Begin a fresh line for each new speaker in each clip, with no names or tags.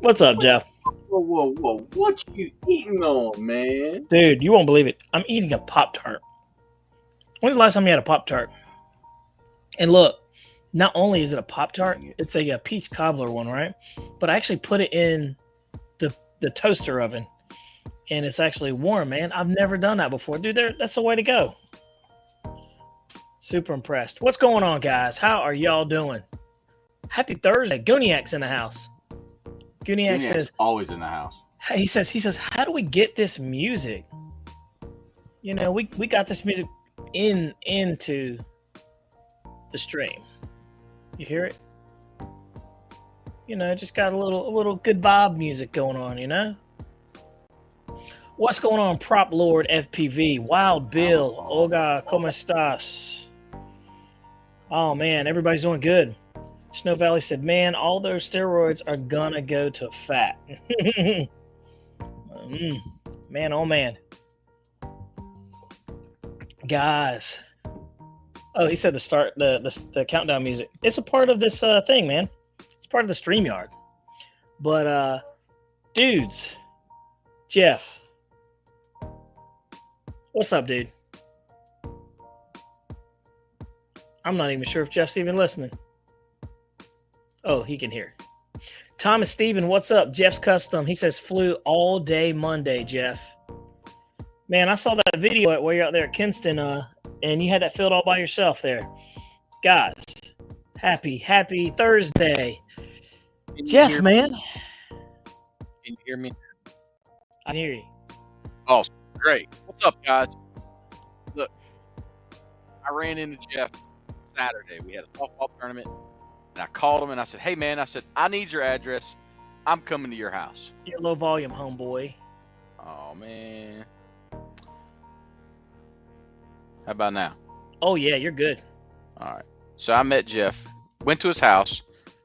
What's up, Jeff?
Whoa. What you eating on, man?
Dude, you won't believe it. I'm eating a Pop-Tart. When's the last time you had a Pop-Tart? And look, not only is it a Pop-Tart, it's a peach cobbler one, right? But I actually put it in the toaster oven, and it's actually warm, man. I've never done that before. Dude, that's the way to go. Super impressed. What's going on, guys? How are y'all doing? Happy Thursday. Gooniac's in the house. Gooniac says,
always in the house.
He says, how do we get this music? You know, we got this music into the stream. You hear it? You know, just got a little good vibe music going on, you know? What's going on, Prop Lord FPV? Wild Bill, Olga, ¿cómo estás? Oh man, everybody's doing good. Snow Valley said, man, all those steroids are gonna go to fat. Man, oh man. Guys. Oh, he said the countdown music. It's a part of this thing, man. It's part of the StreamYard. But dudes, Jeff. What's up, dude? I'm not even sure if Jeff's even listening. Oh, he can hear. Thomas Steven, what's up? Jeff's Custom. He says flew all day Monday, Jeff. Man, I saw that video where you're out there at Kinston, and you had that filled all by yourself there. Guys, happy Thursday. Jeff, man.
Can you hear me?
I can hear you.
Oh, great. What's up, guys? Look, I ran into Jeff Saturday. We had a softball tournament. And I called him and I said, hey, man, I need your address. I'm coming to your house.
You're low volume, homeboy.
Oh, man. How about now?
Oh, yeah, you're good.
All right. So I met Jeff, went to his house,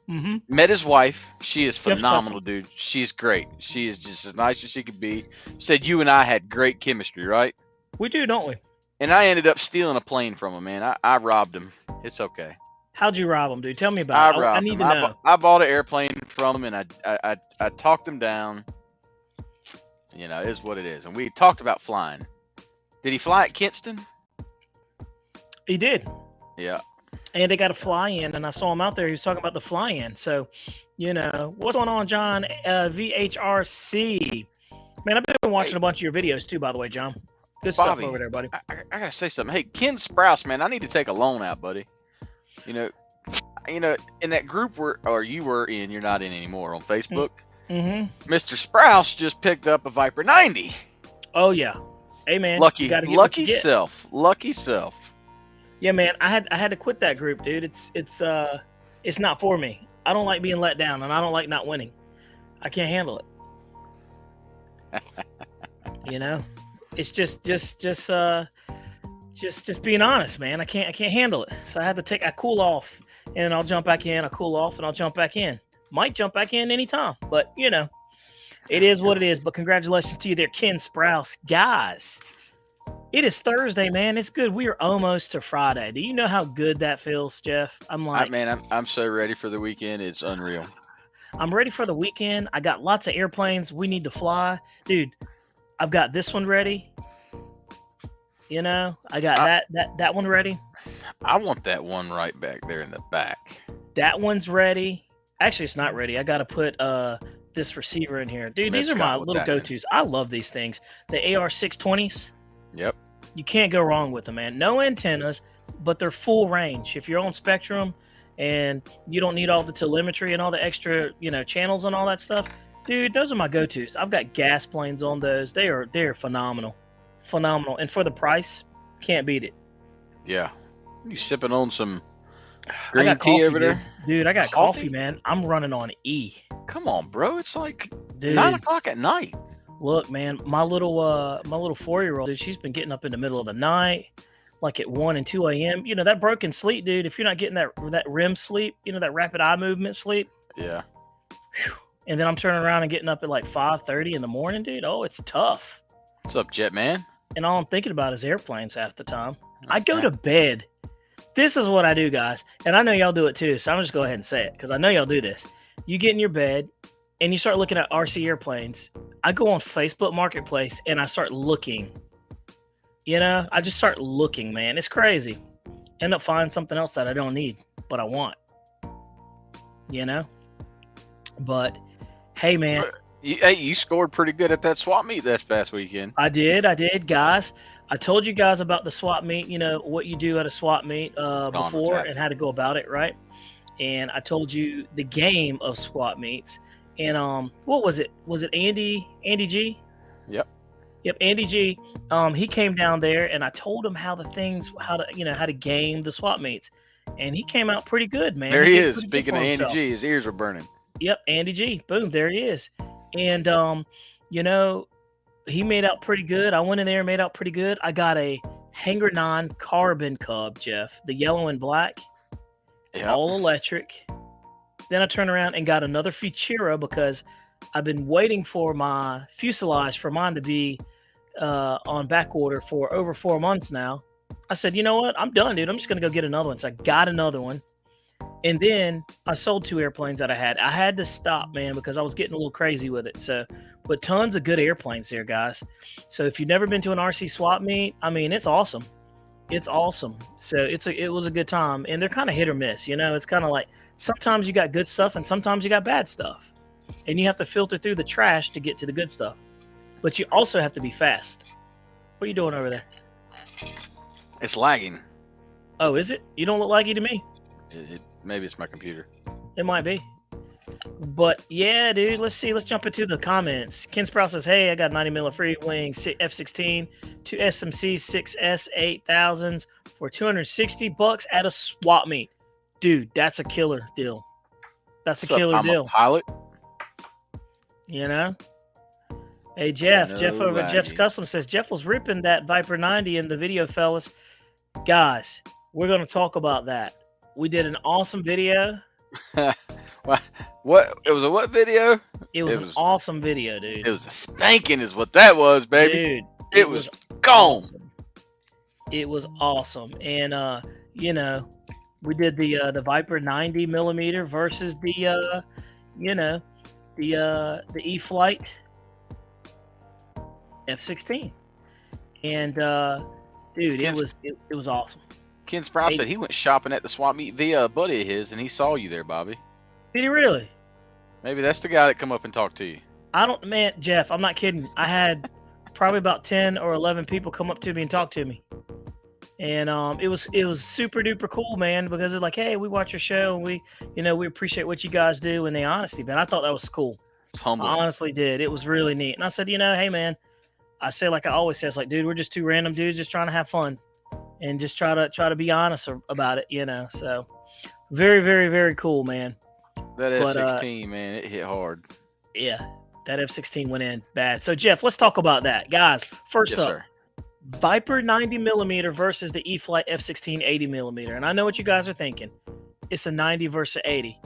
met his wife. She is phenomenal, dude. She's great. She is just as nice as she could be. Said you and I had great chemistry, right?
We do, don't we?
And I ended up stealing a plane from him, man. I robbed him. It's okay.
How'd you rob him, dude? Tell me about it. I need to know.
I bought an airplane from him, and I talked him down. You know, it is what it is. And we talked about flying. Did he fly at Kinston?
He did.
Yeah.
And they got a fly-in, and I saw him out there. He was talking about the fly-in. So, you know, what's going on, John? VHRC. Man, I've been watching a bunch of your videos, too, by the way, John. Good stuff over there, buddy.
I got to say something. Hey, Ken Sprouse, man, I need to take a loan out, buddy. You know, in that group you were in, you're not in anymore on Facebook. Mr. Sprouse just picked up a Viper 90.
Oh yeah, hey man,
lucky self.
Yeah, man, I had to quit that group, dude. It's not for me. I don't like being let down, and I don't like not winning. I can't handle it. You know, it's just being honest, man. I can't handle it. So I cool off, and I'll jump back in. I cool off, and I'll jump back in. Might jump back in anytime, but you know, it is what it is. But congratulations to you there, Ken Sprouse. Guys, it is Thursday, man. It's good. We are almost to Friday. Do you know how good that feels, Jeff?
I'm so ready for the weekend. It's unreal.
I'm ready for the weekend. I got lots of airplanes we need to fly. Dude, I've got this one ready. You know, I got that one ready.
I want that one right back there in the back.
That one's ready. Actually, it's not ready. I got to put this receiver in here. Dude, these are my little go-tos. I love these things. The AR620s.
Yep.
You can't go wrong with them, man. No antennas, but they're full range. If you're on Spectrum and you don't need all the telemetry and all the extra, you know, channels and all that stuff, dude, those are my go-tos. I've got gas planes on those. They're phenomenal. Phenomenal. And for the price, can't beat it.
Yeah. You sipping on some green tea over there?
Dude, I got coffee, man. I'm running on E.
Come on, bro. It's like 9 o'clock at night.
Look, man, my little 4-year-old, dude, she's been getting up in the middle of the night, like at 1 and 2 a.m. You know, that broken sleep, dude, if you're not getting that REM sleep, you know, that rapid eye movement sleep.
Yeah.
Whew. And then I'm turning around and getting up at like 5:30 in the morning, dude. Oh, it's tough.
What's up, Jet Man?
And all I'm thinking about is airplanes half the time. I go to bed This is what I do, guys. And I know y'all do it too. So I'm just go ahead and say it because I know y'all do this. You get in your bed and you start looking at RC airplanes. I go on Facebook Marketplace and I start looking. You know, I just start looking, man. It's crazy. End up finding something else that I don't need, but I want. You know? But hey, man.
You scored pretty good at that swap meet this past weekend.
I did, guys. I told you guys about the swap meet, you know, what you do at a swap meet before and how to go about it, right? And I told you the game of swap meets. And what was it? Was it Andy G?
Yep,
Andy G. He came down there and I told him how to game the swap meets. And he came out pretty good, man.
There he is. Speaking of Andy G, his ears were burning.
Yep, Andy G. Boom, there he is. And you know, he made out pretty good. I went in there and made out pretty good. I got a Hanger 9 carbon Cub, Jeff, the yellow and black, all electric. Then I turned around and got another Futura because I've been waiting for my fuselage for mine to be on back order for over 4 months now. I said, you know what? I'm done, dude. I'm just going to go get another one. So I got another one. And then I sold 2 airplanes that I had. I had to stop, man, because I was getting a little crazy with it. So, but tons of good airplanes there, guys. So if you've never been to an RC swap meet, I mean, it's awesome. It's awesome. So it was a good time. And they're kind of hit or miss, you know? It's kind of like sometimes you got good stuff and sometimes you got bad stuff. And you have to filter through the trash to get to the good stuff. But you also have to be fast. What are you doing over there?
It's lagging.
Oh, is it? You don't look laggy to me.
Maybe it's my computer.
It might be. But yeah, dude, let's see. Let's jump into the comments. Ken Sprout says, hey, I got 90 mil free wing F-16, 2 SMC 6S 8000s for $260 at a swap meet. Dude, that's a killer deal. That's a killer deal.
I'm a pilot.
You know? Hey, Jeff. Jeff over at Jeff's Custom says, Jeff was ripping that Viper 90 in the video, fellas. Guys, we're going to talk about that. We did an awesome video.
What? It was a what video?
It was an awesome video, dude.
It was a spanking is what that was, baby.
Dude,
it was gone.
Awesome. It was awesome. And, you know, we did the Viper 90 millimeter versus the, you know, the E-Flight F-16. And, dude, it was awesome.
Ken Sprout said he went shopping at the swap meet via a buddy of his, and he saw you there, Bobby.
Did he really?
Maybe that's the guy that come up and talked to you.
Man, Jeff, I'm not kidding. I had probably about 10 or 11 people come up to me and talk to me. And it was super duper cool, man, because they're like, hey, we watch your show and we appreciate what you guys do and the honesty, man. I thought that was cool.
It's humbling.
I honestly did. It was really neat. And I said, hey, man, I say like I always say, it's like, dude, we're just two random dudes just trying to have fun and just try to be honest about it, So very, very, very cool, man.
That F-16, man, it hit hard.
Yeah, that F-16 went in bad. So, Jeff, let's talk about that. Guys, first up, sir. Viper 90 millimeter versus the E-Flight F-16 80 millimeter. And I know what you guys are thinking. It's a 90 versus 80.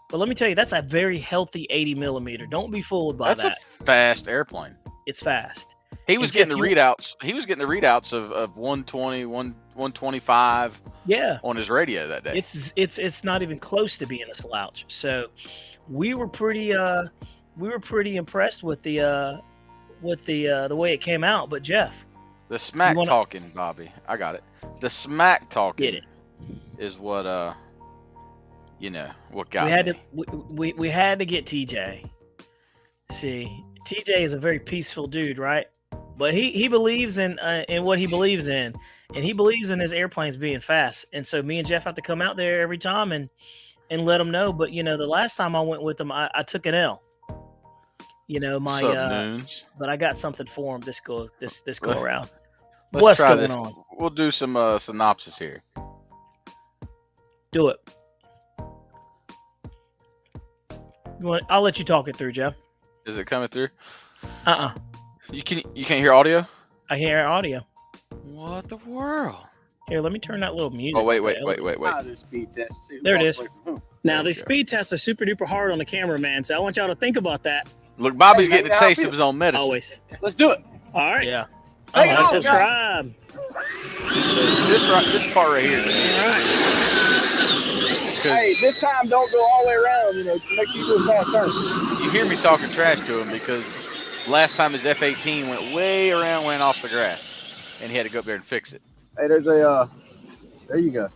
But let me tell you, that's a very healthy 80 millimeter. Don't be fooled by that.
That's a fast airplane.
It's fast.
He was getting the readouts. He was getting the readouts of 120, 125.
Yeah.
On his radio that day.
It's not even close to being a slouch. So we were pretty impressed with the way it came out. But Jeff,
the smack talking, Bobby, I got it. The smack talking is what what got me.
We had to get TJ. See, TJ is a very peaceful dude, right? But he believes in what he believes in, and he believes in his airplanes being fast. And so me and Jeff have to come out there every time and let him know. But the last time I went with him, I took an L. But I got something for him this go around. What's going on?
We'll do some synopsis here.
Do it. I'll let you talk it through, Jeff.
Is it coming through? You can't hear audio?
I hear audio.
What the world?
Here, let me turn that little music.
Oh, wait.
There it is. Now, these speed tests are super duper hard on the camera, man, so I want y'all to think about that.
Look, Bobby's getting a taste of his own medicine.
Always.
Let's do it.
All right. Yeah.
Take it
like
off,
subscribe.
So this part right here.
Hey, this time don't go all the way around. You know, make sure you do a fast turn.
You hear me talking trash to him because last time his F-18 went way around, went off the grass, and he had to go up there and fix it.
Hey, there's a. There you go.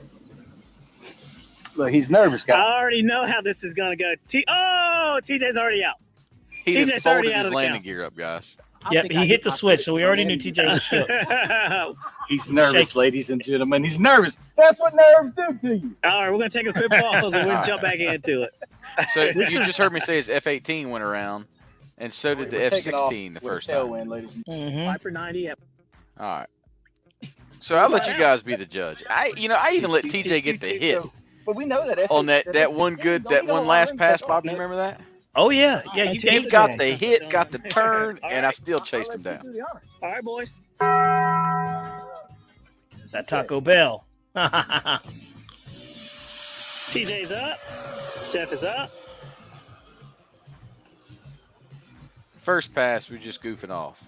Look, he's nervous,
I
guy.
already know how this is gonna go. TJ's already out.
He
TJ's
just
already
folded
out
his
of the
landing
count.
gear up, guys.
Yep, he hit the switch, so we already knew TJ was shook.
He's nervous,
Shake.
ladies and gentlemen. He's nervous. That's what nerves do to you.
All right, we're gonna take a quick pause and we'll jump back into it.
So you just heard me say his F-18 went around, and so did the F-16 the first time.
Tailwind, ladies and
Viper 90. Yep.
All right. So I'll let you guys be the judge. I even let TJ get the hit
But we know that
on that one last pass. Bob, you remember that?
Oh yeah, yeah. You
He
gave
got
it
the hit, got the turn, and I still chased him down.
All right, boys. That Taco Bell. TJ's up. Jeff is up.
First pass, we're just goofing off.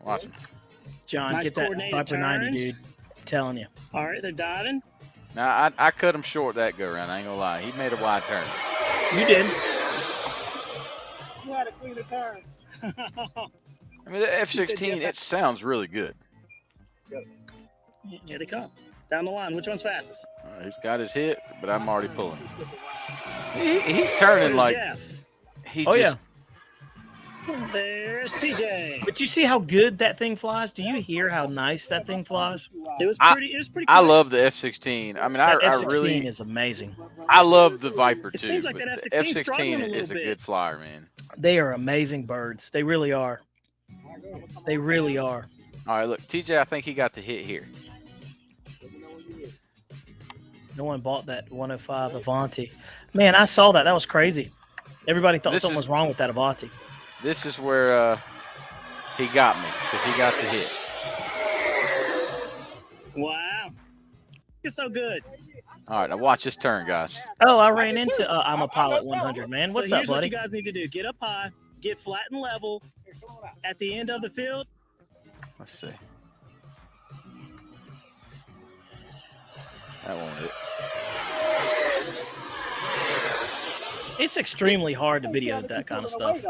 Watch him.
John,
Nice
get that
coordinated
Viper 90,
turns.
dude. I'm telling you.
All right, they're dotting.
Now I cut him short that go around. I ain't gonna lie. He made a wide turn.
You did.
You had a cleaner turn.
I mean, the F-16, it sounds really good.
Here they come. Down the line. Which one's fastest?
He's got his hit, but I'm already pulling. He's turning like
Jeff.
he
Oh,
just.
There's TJ.
But you see how good that thing flies? Do you hear how nice that thing flies?
It was pretty. It was pretty.
I
quick.
love the F-16. I mean, I
That F-16
really,
is amazing.
I love the Viper
It
too.
seems like
but
that
the
F-16 's struggling a
F-16 is a
little
good
bit.
flyer, man.
They are amazing birds. They really are. They really are.
All right, look, TJ, I think he got the hit here.
No one bought that 105 Avanti. Man, I saw that. That was crazy. Everybody thought
This
something
is-
was wrong with that Avanti.
This is where he got me because he got the hit.
Wow. It's so good.
All right, now watch this turn, guys.
Oh, I ran into I'm a Pilot 100, man. What's
so
up,
here's what
buddy?
you guys need to do: get up high, get flat and level. At the end of the field,
Let's see. That won't hit.
It's extremely hard to video that kind of stuff.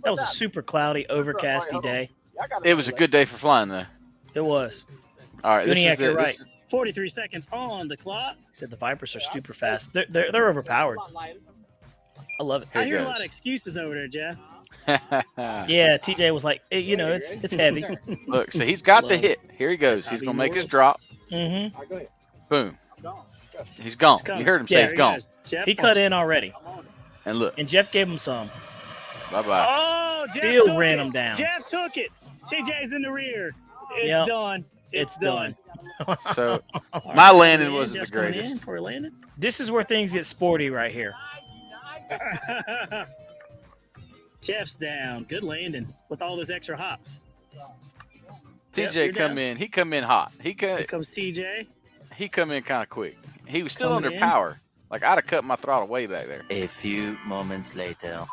That was a super cloudy, overcasty day.
It was a good day for flying, though.
It was.
All right, this
Uniac,
is
you're
the,
right.
this is-
43 seconds on the clock.
He said the Vipers are super fast. They're overpowered. I love it.
Here
I
it
hear a
goes.
lot of excuses over there, Jeff.
Yeah, TJ was like, you know, it's heavy.
Look, so he's got the
Love
hit. Here he goes.
That's
He's
how
gonna
he
make his
rolls.
drop.
Mm-hmm.
Boom. He's gone.
It's coming.
You heard him say
Yeah,
he's
There
gone.
goes. Jeff,
He cut in already,
And look,
and Jeff gave him some.
bye bye.
Oh, Jeff
Still
took
ran
it.
him down.
Jeff took it. TJ's in the rear. It's
Yep.
done.
It's done.
So
All
my
right,
landing
coming in.
wasn't the
Jeff's coming
greatest.
in for a landing.
This is where things get sporty right here.
Jeff's down. Good landing with all those extra hops. Yep,
TJ
you're
come
down.
in. He come in hot.
Here comes TJ.
He come in kind of quick. He was still
Coming
under
in.
power. Like I'd have cut my throttle way back there.
A few moments later.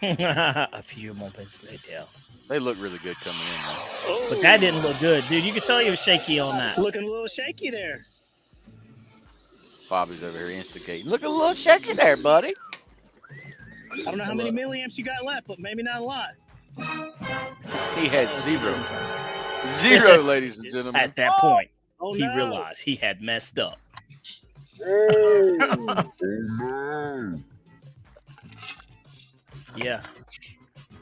A few moments later.
They look really good coming in. Though.
Oh,
But that didn't look good, dude. You could tell he was shaky on that.
looking a little shaky there.
Bobby's over here instigating. Look a little shaky there, buddy.
I don't know how many milliamps you got left, but maybe not a lot.
He had zero. Zero, ladies and gentlemen.
At that point,
Oh
he
no.
realized he had messed up. Yeah.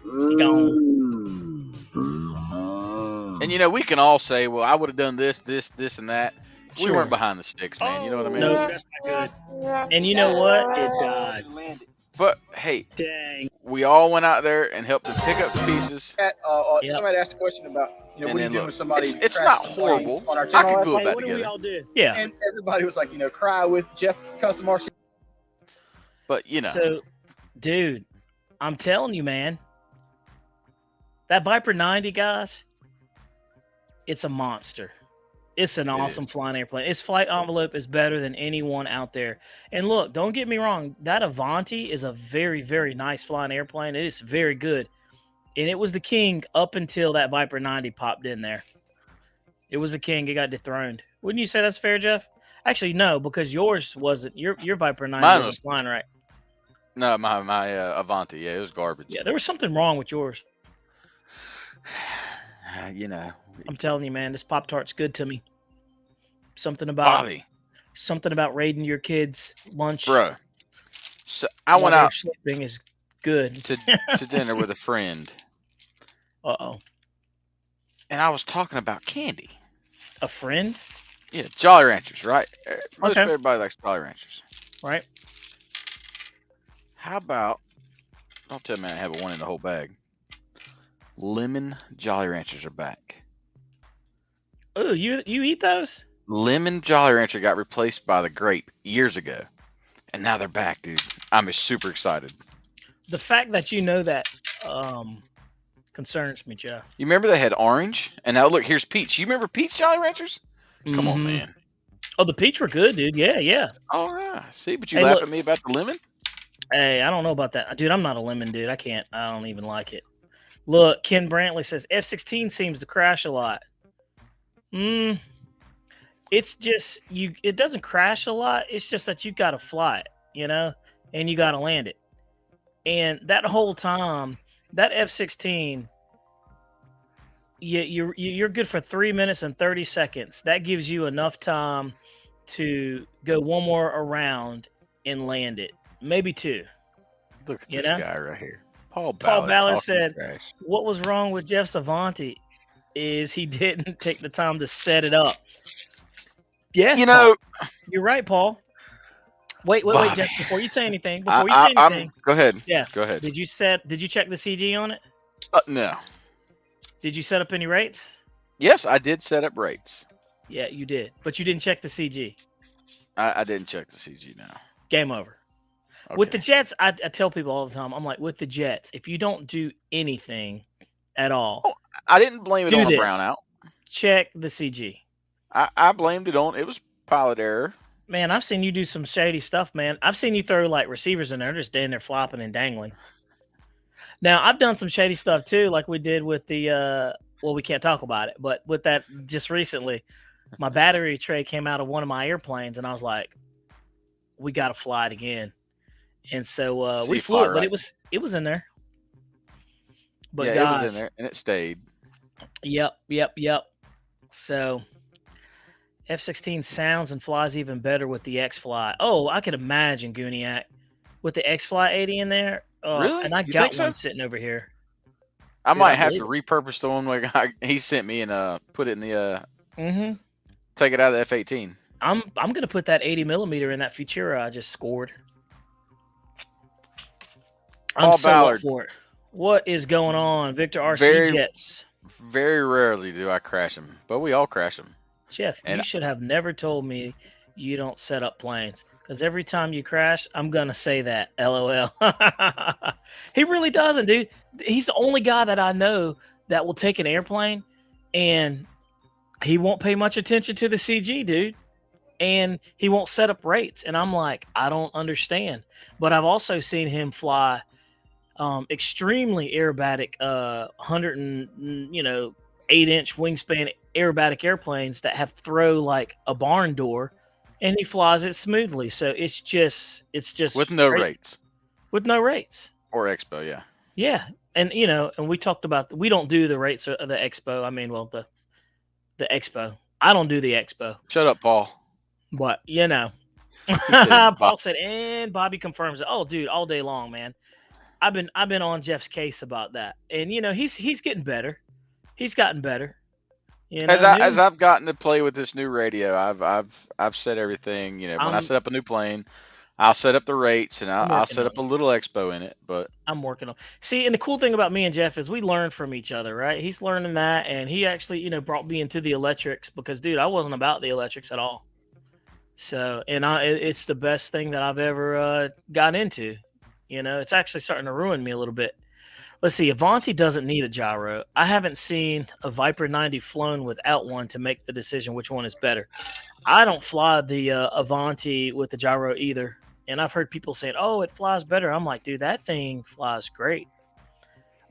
He gone.
And you know, we can all say, well, I would have done this, and that. We
Sure.
weren't behind the sticks, man. You know what I mean?
No.
That's not good.
And you know what?
It died.
But hey,
Dang.
we all went out there and helped them pick up the pieces.
Yep.
Somebody asked a question about,
And
what do you
then
do
look,
when somebody
it's
crashes
not
the plane
horrible.
on our
I
channel
could
last
go
night?
Hey,
back
what do we
together.
all do?
Yeah.
And everybody was like, cry with Jeff Custom RC.
But you know,
So, dude, I'm telling you, man, that Viper 90, guys, it's a monster. It's an awesome flying airplane. Its flight envelope is better than anyone out there. And look, don't get me wrong. That Avanti is a very, very nice flying airplane. It is very good. And it was the king up until that Viper 90 popped in there. It was the king. It got dethroned. Wouldn't you say that's fair, Jeff? Actually, no, because yours wasn't. Your Viper 90 wasn't flying right.
No, my Avanti. Yeah, it was garbage.
Yeah, there was something wrong with yours.
You know.
I'm telling you, man, this Pop-Tart's good to me. Something about raiding your kids' lunch.
Bro. So I went out
sleeping is good.
to dinner with a friend.
Uh-oh.
And I was talking about candy.
A friend?
Yeah, Jolly Ranchers, right? Most
Okay.
everybody likes Jolly Ranchers.
Right.
How about, don't tell me I have a one in the whole bag. Lemon Jolly Ranchers are back.
Oh, you eat those?
Lemon Jolly Rancher got replaced by the grape years ago. And now they're back, dude. I'm super excited.
The fact that you know that concerns me, Jeff.
You remember they had orange? And now look, here's peach. You remember peach Jolly Ranchers? Come on, man.
Oh, the peach were good, dude. Yeah.
All right. See, but you laugh at me about the lemon?
Hey, I don't know about that. Dude, I'm not a lemon dude. I don't even like it. Look, Ken Brantley says F-16 seems to crash a lot. It's just it doesn't crash a lot. It's just that you got to fly it, and you got to land it. And that whole time, that F-16, you're good for 3 minutes and 30 seconds. That gives you enough time to go one more around and land it, maybe two.
Look at this guy right here. Paul
Ballard said, what was wrong with Jeff's Avanti is he didn't take the time to set it up. Yes, Paul. You're right, Paul. Wait, Jeff, before you say anything. Go
ahead.
Yeah.
Go ahead.
Did you check the CG on it?
No.
Did you set up any rates?
Yes, I did set up rates.
Yeah, you did. But you didn't check the CG.
I didn't check the CG now.
Game over. Okay. With the jets, I tell people all the time, I'm like, with the jets, if you don't do anything at all.
I didn't blame it on the brownout.
Check the CG.
I blamed it on, it was pilot error.
Man, I've seen you do some shady stuff, man. I've seen you throw like receivers in there, just standing there flopping and dangling. Now, I've done some shady stuff too, like we did with the, we can't talk about it, but with that just recently, my battery tray came out of one of my airplanes and I was like, we got to fly it again. And so we flew it, but it was in there. But
yeah, it was in there and it stayed.
Yep. So F-16 sounds and flies even better with the X-Fly. Oh, I could imagine, Gooniac, with the X-Fly 80 in there.
Really?
And I got one sitting over here.
I might have to repurpose the one he sent me and put it in the take it out of the F-18.
I'm gonna put that 80 millimeter in that Futura I just scored. I'm so up for it. What is going on, Victor RC Jets?
Very rarely do I crash them, but we all crash them.
Jeff, you should have never told me you don't set up planes, because every time you crash, I'm gonna say that. LOL. He really doesn't, dude. He's the only guy that I know that will take an airplane and he won't pay much attention to the CG, dude. And he won't set up rates. And I'm like, I don't understand. But I've also seen him fly extremely aerobatic 8-inch wingspan aerobatic airplanes that have throw like a barn door, and he flies it smoothly. So it's just
with no
crazy.
rates.
With no rates.
Or Expo, yeah.
Yeah. And and we talked about we don't do the rates of the Expo. I mean, well, the Expo. I don't do the Expo.
Shut up, Paul.
But Paul said, and Bobby confirms it. Oh, dude, all day long, man. I've been on Jeff's case about that, and he's getting better. He's gotten better.
As I've gotten to play with this new radio, I've set everything. When I set up a new plane, I'll set up the rates and I'll set up a little Expo in it. But
I'm working on. See, and the cool thing about me and Jeff is we learn from each other, right? He's learning that, and he actually brought me into the electrics because, dude, I wasn't about the electrics at all. So, and it's the best thing that I've ever got into. It's actually starting to ruin me a little bit. Let's see. Avanti doesn't need a gyro. I haven't seen a Viper 90 flown without one to make the decision which one is better. I don't fly the Avanti with the gyro either. And I've heard people saying, oh, it flies better. I'm like, dude, that thing flies great.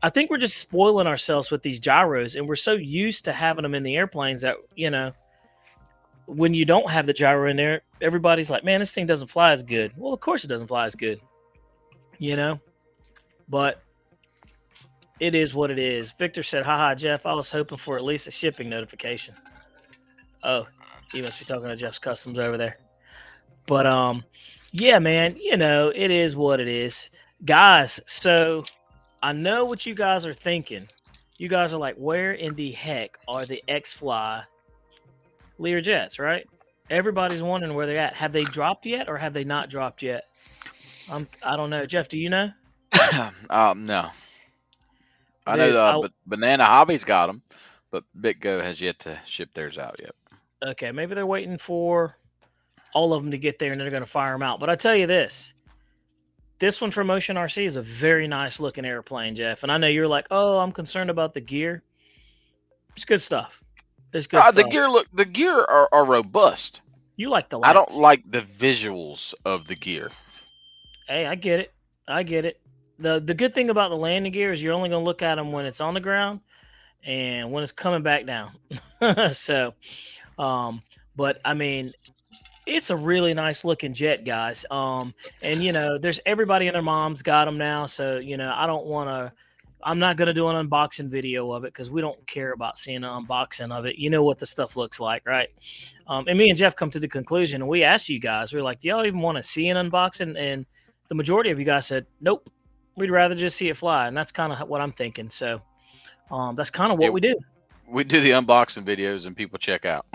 I think we're just spoiling ourselves with these gyros, and we're so used to having them in the airplanes that, you know, when you don't have the gyro in there, everybody's like, man, this thing doesn't fly as good. Well, of course it doesn't fly as good, you know, but it is what it is. Victor said, haha, Jeff, I was hoping for at least a shipping notification. Oh, he must be talking to Jeff's Customs over there. But, yeah, man, you know, it is what it is. Guys, so I know what you guys are thinking. You guys are like, where in the heck are the X-Fly Lear jets, right? Everybody's wondering where they're at. Have they dropped yet or have they not dropped yet? I don't know. Jeff, do you know?
No. I
Dude,
know, but Banana Hobby's got them, but BitGo has yet to ship theirs out yet.
Okay, maybe they're waiting for all of them to get there and they're going to fire them out. But I tell you this one from Ocean RC is a very nice looking airplane, Jeff. And I know you're like, oh, I'm concerned about the gear. It's good stuff. It's good stuff.
The gear are robust.
You like the lights.
I don't like the visuals of the gear.
Hey, I get it. I get it. The good thing about the landing gear is you're only going to look at them when it's on the ground and when it's coming back down. So, but I mean, it's a really nice looking jet, guys. And you know, there's everybody and their mom's got them now. So, you know, I'm not going to do an unboxing video of it because we don't care about seeing an unboxing of it. You know what the stuff looks like, right? And me and Jeff come to the conclusion, and we asked you guys, we're like, do y'all even want to see an unboxing? And the majority of you guys said, nope, we'd rather just see it fly. And that's kind of what I'm thinking. So that's kind of what we do. We
do the unboxing videos and people check out.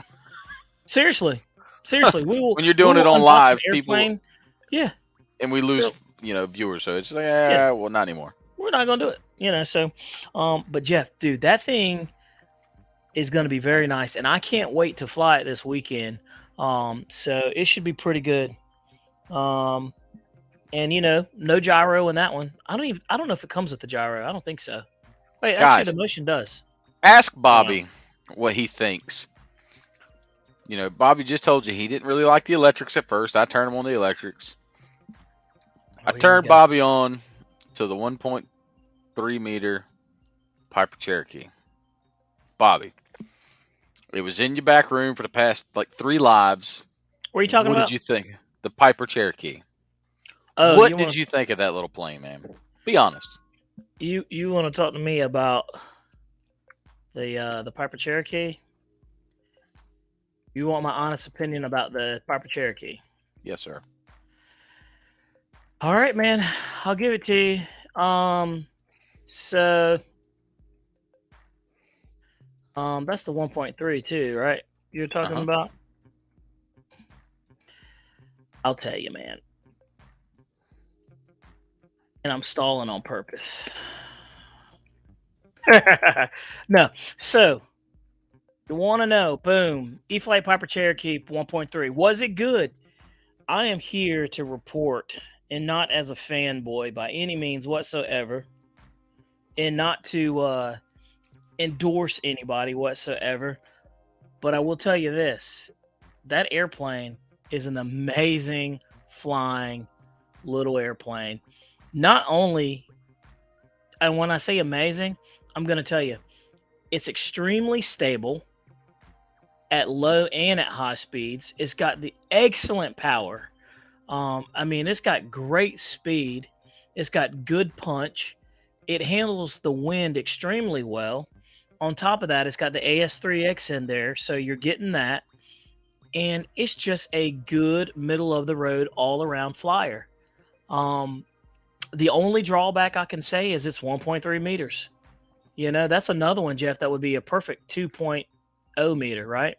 Seriously. We will,
when you're doing it on live,
people, yeah.
And we lose, you know, viewers. So it's like, well, not anymore.
We're not going to do it, you know. So, but Jeff, dude, that thing is going to be very nice, and I can't wait to fly it this weekend. So it should be pretty good. And you know, no gyro in that one. I don't know if it comes with the gyro. I don't think so. Wait,
guys,
actually, the Motion does.
Ask Bobby what he thinks. You know, Bobby just told you he didn't really like the electrics at first. I turned him on the electrics. I turned Bobby on to the 1.3 meter Piper Cherokee. Bobby, it was in your back room for the past like 3 lives.
What are you talking about?
What did you think? The Piper Cherokee.
Oh,
what did you think of that little plane, man? Be honest.
You want to talk to me about the Piper Cherokee? You want my honest opinion about the Piper Cherokee?
Yes, sir.
All right, man. I'll give it to you. So that's the 1.3 too, right? You're talking about? I'll tell you, man. And I'm stalling on purpose. No. So you want to know, boom, E-Flight Piper Cherokee 1.3. Was it good? I am here to report, and not as a fanboy by any means whatsoever, and not to endorse anybody whatsoever. But I will tell you this. That airplane is an amazing flying little airplane. Not only, and when I say amazing, I'm going to tell you, it's extremely stable at low and at high speeds. It's got the excellent power. I mean, it's got great speed. It's got good punch. It handles the wind extremely well. On top of that, it's got the AS3X in there, so you're getting that. And it's just a good middle-of-the-road all-around flyer. The only drawback I can say is it's 1.3 meters. You know, that's another one, Jeff, that would be a perfect 2.0 meter, right?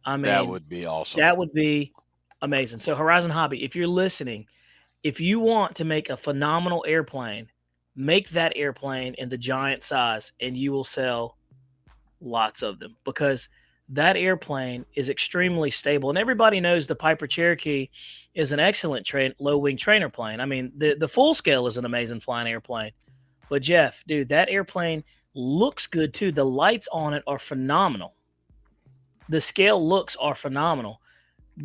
I mean,
that would be awesome.
That would be amazing. So Horizon Hobby, if you're listening, if you want to make a phenomenal airplane, make that airplane in the giant size and you will sell lots of them, because that airplane is extremely stable. And everybody knows the Piper Cherokee is an excellent low-wing trainer plane. I mean, the full scale is an amazing flying airplane. But Jeff, dude, that airplane looks good too. The lights on it are phenomenal. The scale looks are phenomenal.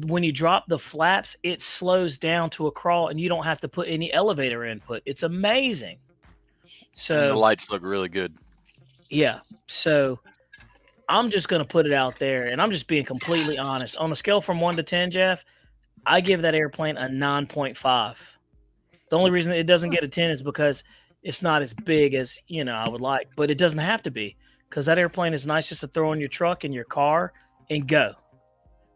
When you drop the flaps, it slows down to a crawl and you don't have to put any elevator input. It's amazing.
And the
So,
lights look really good.
yeah. So, I'm just going to put it out there and I'm just being completely honest. On a scale from 1 to 10, Jeff, I give that airplane a 9.5. The only reason it doesn't get a 10 is because it's not as big as, I would like, but it doesn't have to be because that airplane is nice just to throw in your truck and your car and go.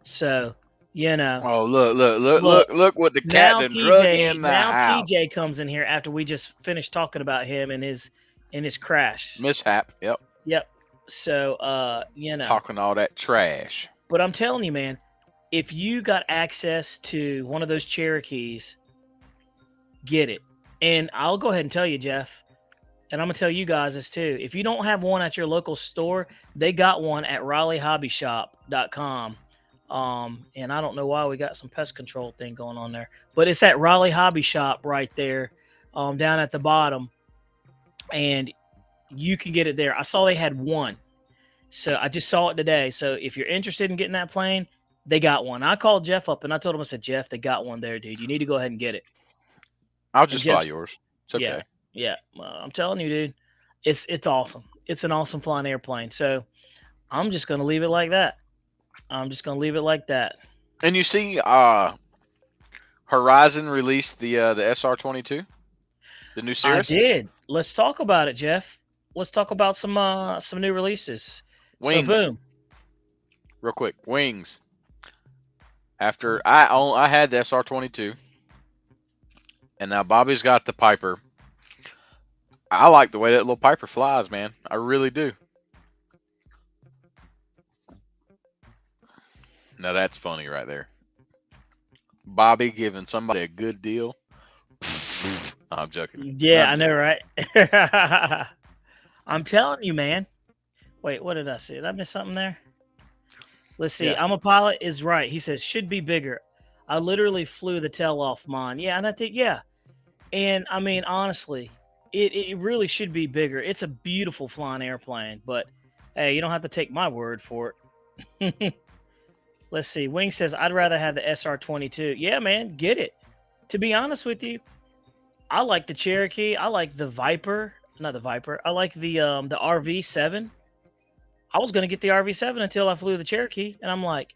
So,
Oh, look what the cat done drug in the house.
TJ comes in here after we just finished talking about him and his crash.
Mishap. Yep.
So,
Talking all that trash.
But I'm telling you, man, if you got access to one of those Cherokees, get it. And I'll go ahead and tell you, Jeff, and I'm going to tell you guys this too. If you don't have one at your local store, they got one at RaleighHobbyShop.com. And I don't know why we got some pest control thing going on there, but it's at Raleigh Hobby Shop right there, down at the bottom. And you can get it there. I saw they had one. So I just saw it today. So if you're interested in getting that plane, they got one. I called Jeff up and I told him, I said, Jeff, they got one there, dude. You need to go ahead and get it.
I'll just fly yours. It's okay.
Yeah. I'm telling you, dude, it's awesome. It's an awesome flying airplane. So I'm just going to leave it like that. And
you see, Horizon released the SR-22, the new series.
I did. Let's talk about it, Jeff. Let's talk about some new releases.
Wings.
So boom.
Real quick, wings. After I had the SR-22, and now Bobby's got the Piper. I like the way that little Piper flies, man. I really do. Now that's funny right there. Bobby giving somebody a good deal. I'm joking.
Yeah, I know, right? I'm telling you, man. Wait, what did I say? Did I miss something there? Let's see.
Yeah.
I'm a pilot is right. He says should be bigger. I literally flew the tail off mine. Yeah, and I think and I mean honestly, it really should be bigger. It's a beautiful flying airplane, but hey, you don't have to take my word for it. Let's see. Wing says I'd rather have the SR-22. Yeah, man, get it. To be honest with you, I like the Cherokee. I like the Viper. Not the Viper. I like the RV7. I was going to get the RV7 until I flew the Cherokee, and I'm like,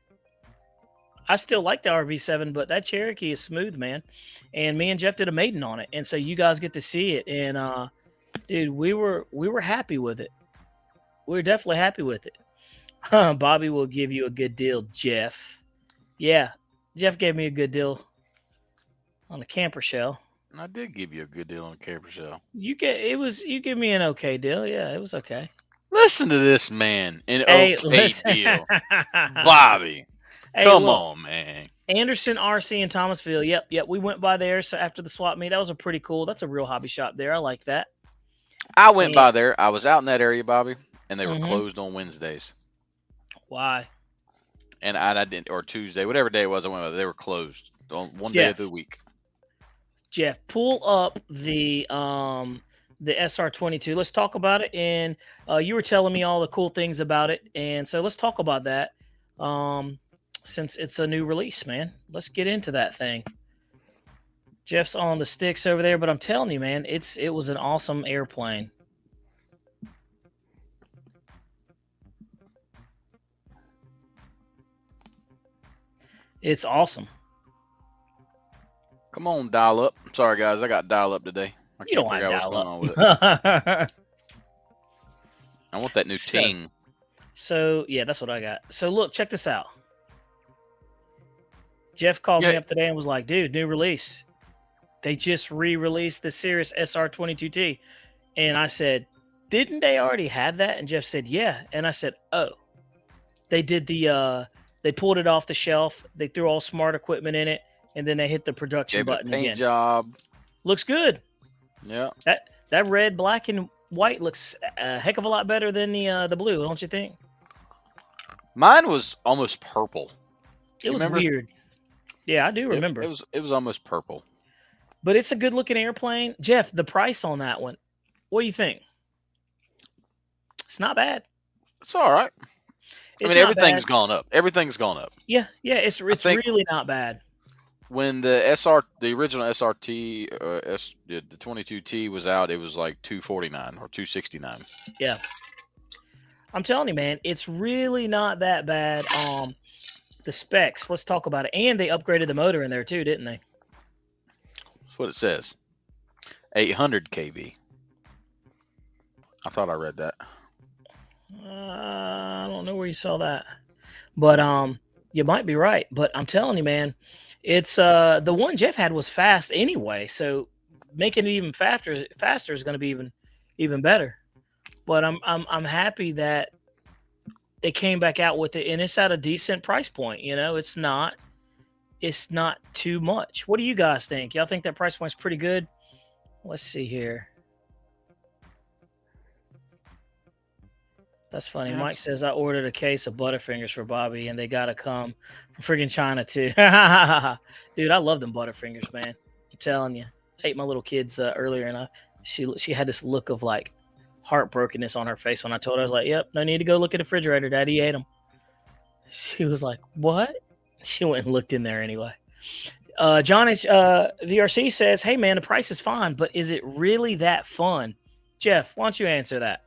I still like the RV7, but that Cherokee is smooth, man. And me and Jeff did a maiden on it, and so you guys get to see it. And dude, we were happy with it. We were definitely happy with it. Bobby will give you a good deal, Jeff. Yeah, Jeff gave me a good deal on the camper shell.
I did give you a good deal on the camper shell.
You give me an okay deal. Yeah, it was okay.
Listen to this man. An deal. Bobby.
Hey,
come on, man.
Anderson RC in Thomasville. Yep. We went by there. So after the swap meet, that was that's a real hobby shop there. I like that.
I went by there. I was out in that area, Bobby, and they were closed on Wednesdays.
Why?
And I didn't, or Tuesday, whatever day it was, I went by. They were closed on one day of the week.
Jeff, pull up the SR-22. Let's talk about it. And you were telling me all the cool things about it, and so let's talk about that. Since it's a new release, man, let's get into that thing. Jeff's on the sticks over there, but I'm telling you, man, it was an awesome airplane. It's awesome.
Come on, dial up. I'm sorry, guys. I got dial up today.
You don't want to dial up.
With it. I want that new ting.
So, yeah, that's what I got. So, look, check this out. Jeff called me up today and was like, dude, new release. They just re-released the Cirrus SR-22T. And I said, didn't they already have that? And Jeff said, yeah. And I said, oh. They did they pulled it off the shelf. They threw all smart equipment in it. And then they hit the production button
paint
again.
Job.
Looks good.
Yeah.
That red, black, and white looks a heck of a lot better than the blue, don't you think?
Mine was almost purple.
It was weird. Yeah, I do remember.
It was almost purple.
But it's a good looking airplane. Jeff, the price on that one, What do you think? It's not bad.
It's all right.
It's
I mean,
not
everything's
bad.
gone up. Everything's gone up.
Yeah, it's
think-
really not bad.
When the original SRT, the 22T was out, it was like $249 or $269.
Yeah. I'm telling you, man, it's really not that bad. The specs, let's talk about it. And they upgraded the motor in there too, didn't they?
That's what it says. 800 kV. I thought I read that.
I don't know where you saw that, but you might be right. But I'm telling you, man, it's the one Jeff had was fast anyway, so making it even faster is going to be even better. But I'm happy that they came back out with it, and it's at a decent price point. You know, it's not too much. What do you guys think? Y'all think that price point's pretty good? Let's see here. That's funny.
Yeah.
Mike says I ordered a case of Butterfingers for Bobby, and they gotta come from friggin' China too. Dude, I love them Butterfingers, man. I'm telling you. I ate my little kids earlier, and she had this look of like heartbrokenness on her face when I told her. I was like, "Yep, no need to go look at the refrigerator. Daddy ate them." She was like, "What?" She went and looked in there anyway. John VRC says, "Hey man, the price is fine, but is it really that fun?" Jeff, why don't you answer that?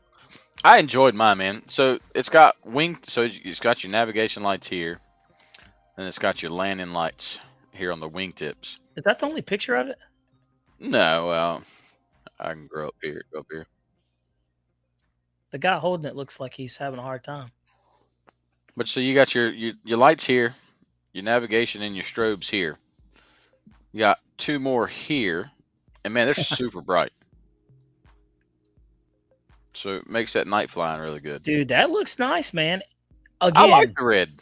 I enjoyed mine, man. So it's got it's got your navigation lights here, and it's got your landing lights here on the wingtips.
Is that the only picture of it?
No, well, I can go up here.
The guy holding it looks like he's having a hard time.
But so you got your lights here, your navigation and your strobes here. You got two more here, and man, they're super bright. So it makes that night flying really good.
Dude, that looks nice, man. Again,
I like the red.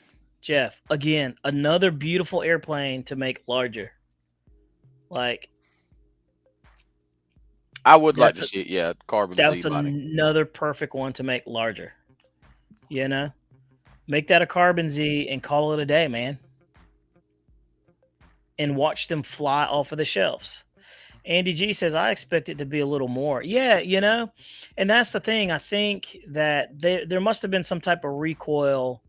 Jeff, again, another beautiful airplane to make larger. Like,
I would like to see it, yeah, carbon
that's
Z body.
another perfect one to make larger. You know? Make that a carbon Z and call it a day, man. And watch them fly off of the shelves. Andy G says, I expect it to be a little more. Yeah, you know, and that's the thing. I think that there must have been some type of recoil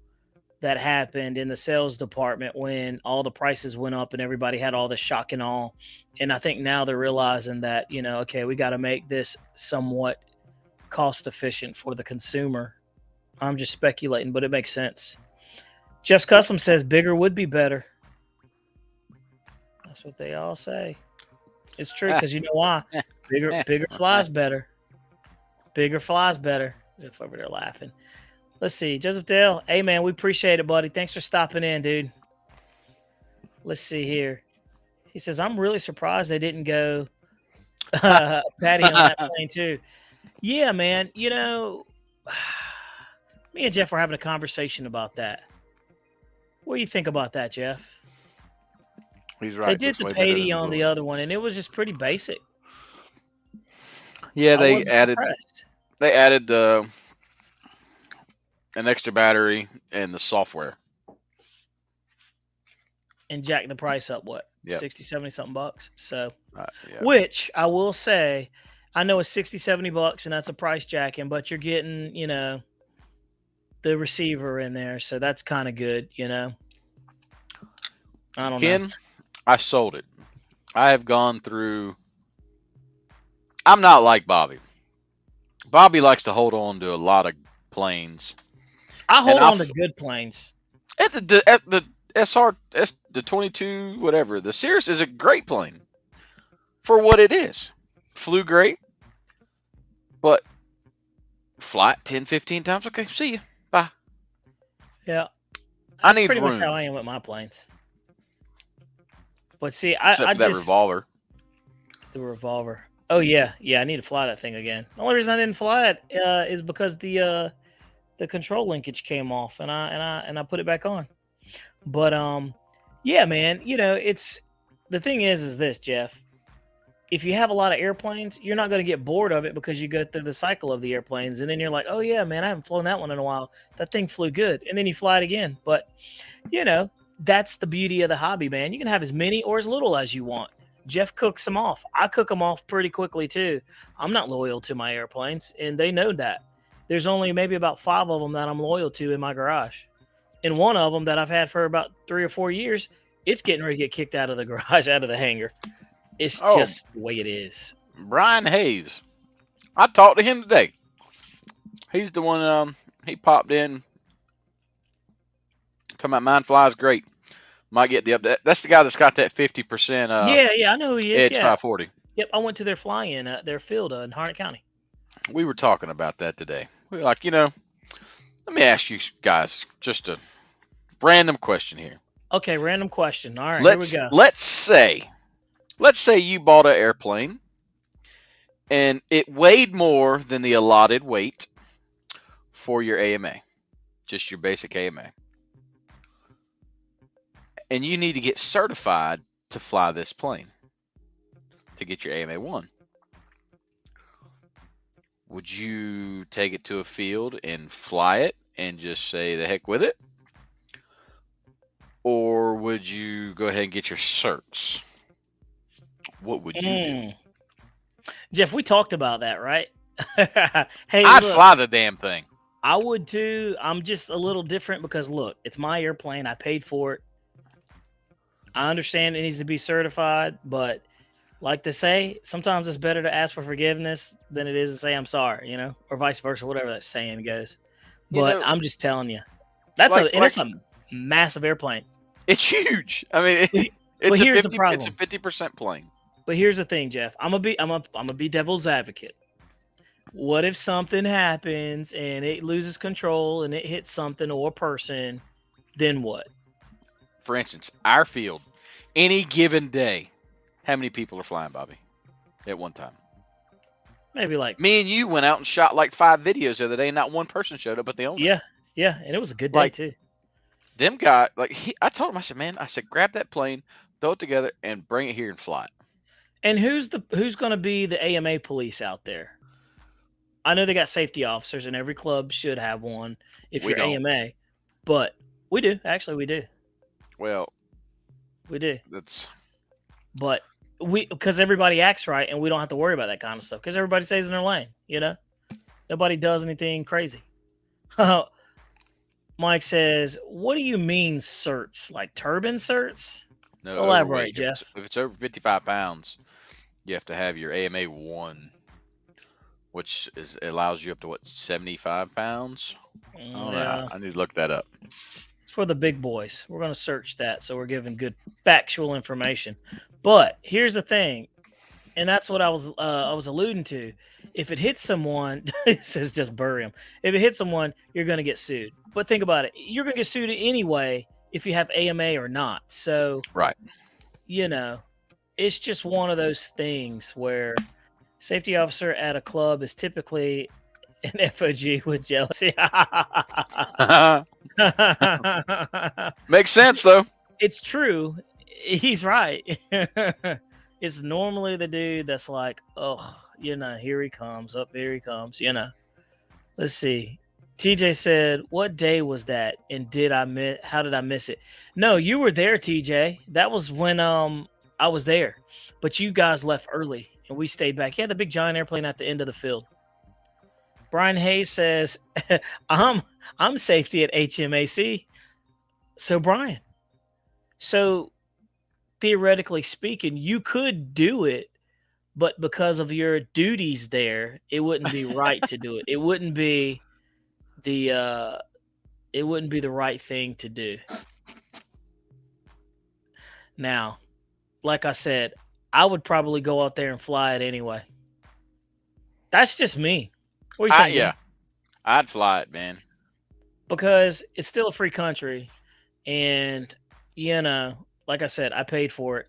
that happened in the sales department when all the prices went up and everybody had all the shock and awe. And I think now they're realizing that, you know, okay, we got to make this somewhat cost efficient for the consumer. I'm just speculating, but it makes sense. Jeff's Custom says bigger would be better. That's what they all say. It's true, because you know why? Bigger flies better. Bigger flies better. Jeff over there laughing. Let's see. Joseph Dale. Hey, man, we appreciate it, buddy. Thanks for stopping in, dude. Let's see here. He says, I'm really surprised they didn't go Patty on that plane, too. Yeah, man. You know, me and Jeff were having a conversation about that. What do you think about that, Jeff?
He's right.
They did the Patty on the other one, and it was just pretty basic.
Yeah, they added
impressed.
an extra battery and the software.
And jack the price up, what?
Yep.
60, 70 something bucks. So,
Yeah.
which I will say, I know it's 60, 70 bucks, and that's a price jacking, but you're getting, you know, the receiver in there. So that's kind of good, you know. I don't know.
I sold it. I have gone through. I'm not like Bobby. Bobby likes to hold on to a lot of planes.
I hold on to good planes.
At the the 22 whatever. The Cirrus is a great plane for what it is. Flew great, but fly it 10, 15 times. Okay, see you. Bye.
Yeah,
I need
pretty
room.
much how I am with my planes. But see,
Except for that revolver.
The revolver. Oh yeah, I need to fly that thing again. The only reason I didn't fly it is because the control linkage came off, and I put it back on. But yeah, man, you know, it's the thing is this, Jeff. If you have a lot of airplanes, you're not going to get bored of it because you go through the cycle of the airplanes, and then you're like, oh yeah, man, I haven't flown that one in a while. That thing flew good, and then you fly it again. But you know, that's the beauty of the hobby, man. You can have as many or as little as you want. Jeff cooks them off. I cook them off pretty quickly too. I'm not loyal to my airplanes, and they know that. There's only maybe about 5 of them that I'm loyal to in my garage. And one of them that I've had for about 3 or 4 years, it's getting ready to get kicked out of the garage, out of the hangar. It's just the way it is.
Brian Hayes. I talked to him today. He's the one, he popped in. Talking about mine flies great. Might get the update. That's the guy that's got that 50%.
Yeah, I know who he is.
Edge 540.
Yep, I went to their fly-in, their field in Harnett County.
We were talking about that today. We were like, let me ask you guys just a random question here.
Okay, random question. All right,
here
we go.
Let's say you bought an airplane and it weighed more than the allotted weight for your AMA, just your basic AMA. And you need to get certified to fly this plane to get your AMA 1. Would you take it to a field and fly it and just say the heck with it? Or would you go ahead and get your certs? What would you do?
Jeff, we talked about that, right? Hey,
I'd fly the damn thing.
I would too. I'm just a little different because, look, it's my airplane. I paid for it. I understand it needs to be certified, but like they say, sometimes it's better to ask for forgiveness than it is to say I'm sorry, or vice versa, whatever that saying goes. But I'm just telling you, that's it's a massive airplane.
It's huge. I mean,
here's the problem.
It's a 50% plane.
But here's the thing, Jeff. I'm gonna be devil's advocate. What if something happens and it loses control and it hits something or a person? Then what?
For instance, our field, any given day, how many people are flying, Bobby, at one time?
Maybe like
me and you went out and shot like 5 videos the other day, and not one person showed up, but the owner.
Yeah, and it was a good day too.
Them guys, I told him, I said, man, grab that plane, throw it together, and bring it here and fly it.
And who's going to be the AMA police out there? I know they got safety officers, and every club should have one if you're AMA. But we do. Actually, we do.
Well,
we do.
But
because everybody acts right, and we don't have to worry about that kind of stuff because everybody stays in their lane. Nobody does anything crazy. Mike says, "What do you mean certs? Like turbine certs?"
No,
elaborate, Jeff.
If it's over 55 pounds, you have to have your AMA 1, which allows you up to 75 pounds. I don't know. I need to look that up.
It's for the big boys. We're going to search that, so we're giving good factual information. But here's the thing, and that's what I was alluding to. If it hits someone, it says just bury them. If it hits someone, you're going to get sued. But think about it. You're going to get sued anyway if you have AMA or not. So,
right.
It's just one of those things where safety officer at a club is typically an FOG with jealousy.
Makes sense, though.
It's true. He's right. It's normally the dude that's like, oh, here he comes. Up here he comes. Let's see. TJ said, "What day was that? And how did I miss it?" No, you were there, TJ. That was when I was there, but you guys left early and we stayed back. Yeah, the big giant airplane at the end of the field. Brian Hayes says, "I'm safety at HMAC." So Brian, theoretically speaking, you could do it, but because of your duties there, it wouldn't be right to do it. It wouldn't be the right thing to do. Now, like I said, I would probably go out there and fly it anyway. That's just me. What do you think?
Yeah, I'd fly it, man.
Because it's still a free country, and like I said, I paid for it.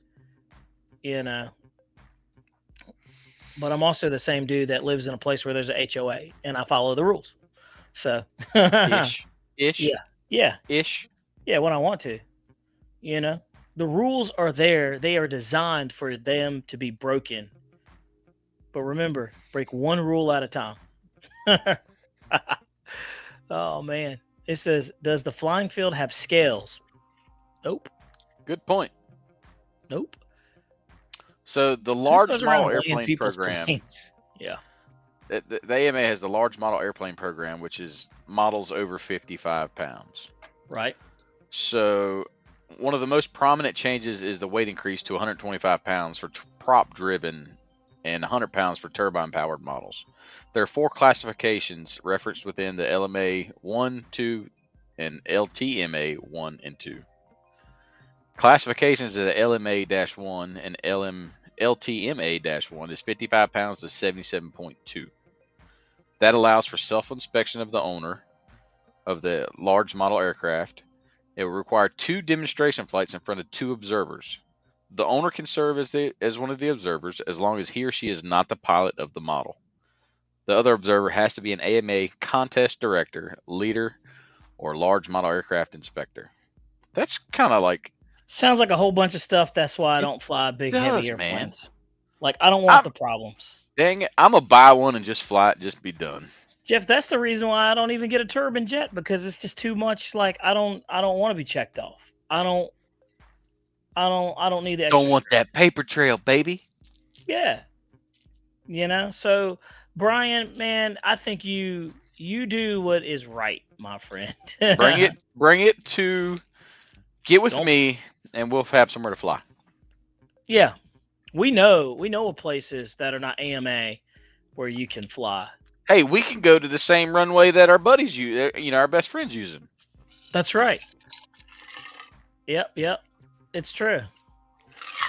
But I'm also the same dude that lives in a place where there's a HOA, and I follow the rules. So,
ish.
Yeah.
Ish.
Yeah, when I want to. The rules are there. They are designed for them to be broken. But remember, break one rule at a time. Oh, man. It says, does the flying field have scales? Nope.
Good point.
Nope.
So the
Who
large
goes
model
around laying
airplane
people's
program,
planes? Yeah.
the AMA has the large model airplane program, which is models over 55 pounds.
Right.
So one of the most prominent changes is the weight increase to 125 pounds for prop driven and 100 pounds for turbine powered models. There are 4 classifications referenced within the LMA 1, 2, and LTMA 1 and 2. Classifications of the LMA-1 and LTMA-1 is 55 pounds to 77.2. That allows for self-inspection of the owner of the large model aircraft. It will require 2 demonstration flights in front of 2 observers. The owner can serve as one of the observers as long as he or she is not the pilot of the model. The other observer has to be an AMA contest director, leader, or large model aircraft inspector. That's kind of like...
Sounds like a whole bunch of stuff. That's why I don't fly big, heavy
does, man.
airplanes. Like, I don't want the problems.
Dang it. I'm going to buy one and just fly it, just be done.
Jeff, that's the reason why I don't even get a turbine jet, because it's just too much. Like, I don't want to be checked off. I don't need the extra.
Don't want that paper trail, baby.
Yeah. You know, so Brian, man, I think you do what is right, my friend.
Bring it to get with me, and we'll have somewhere to fly.
Yeah. We know of places that are not AMA where you can fly.
Hey, we can go to the same runway that our buddies use, our best friends using.
That's right. Yep. It's true.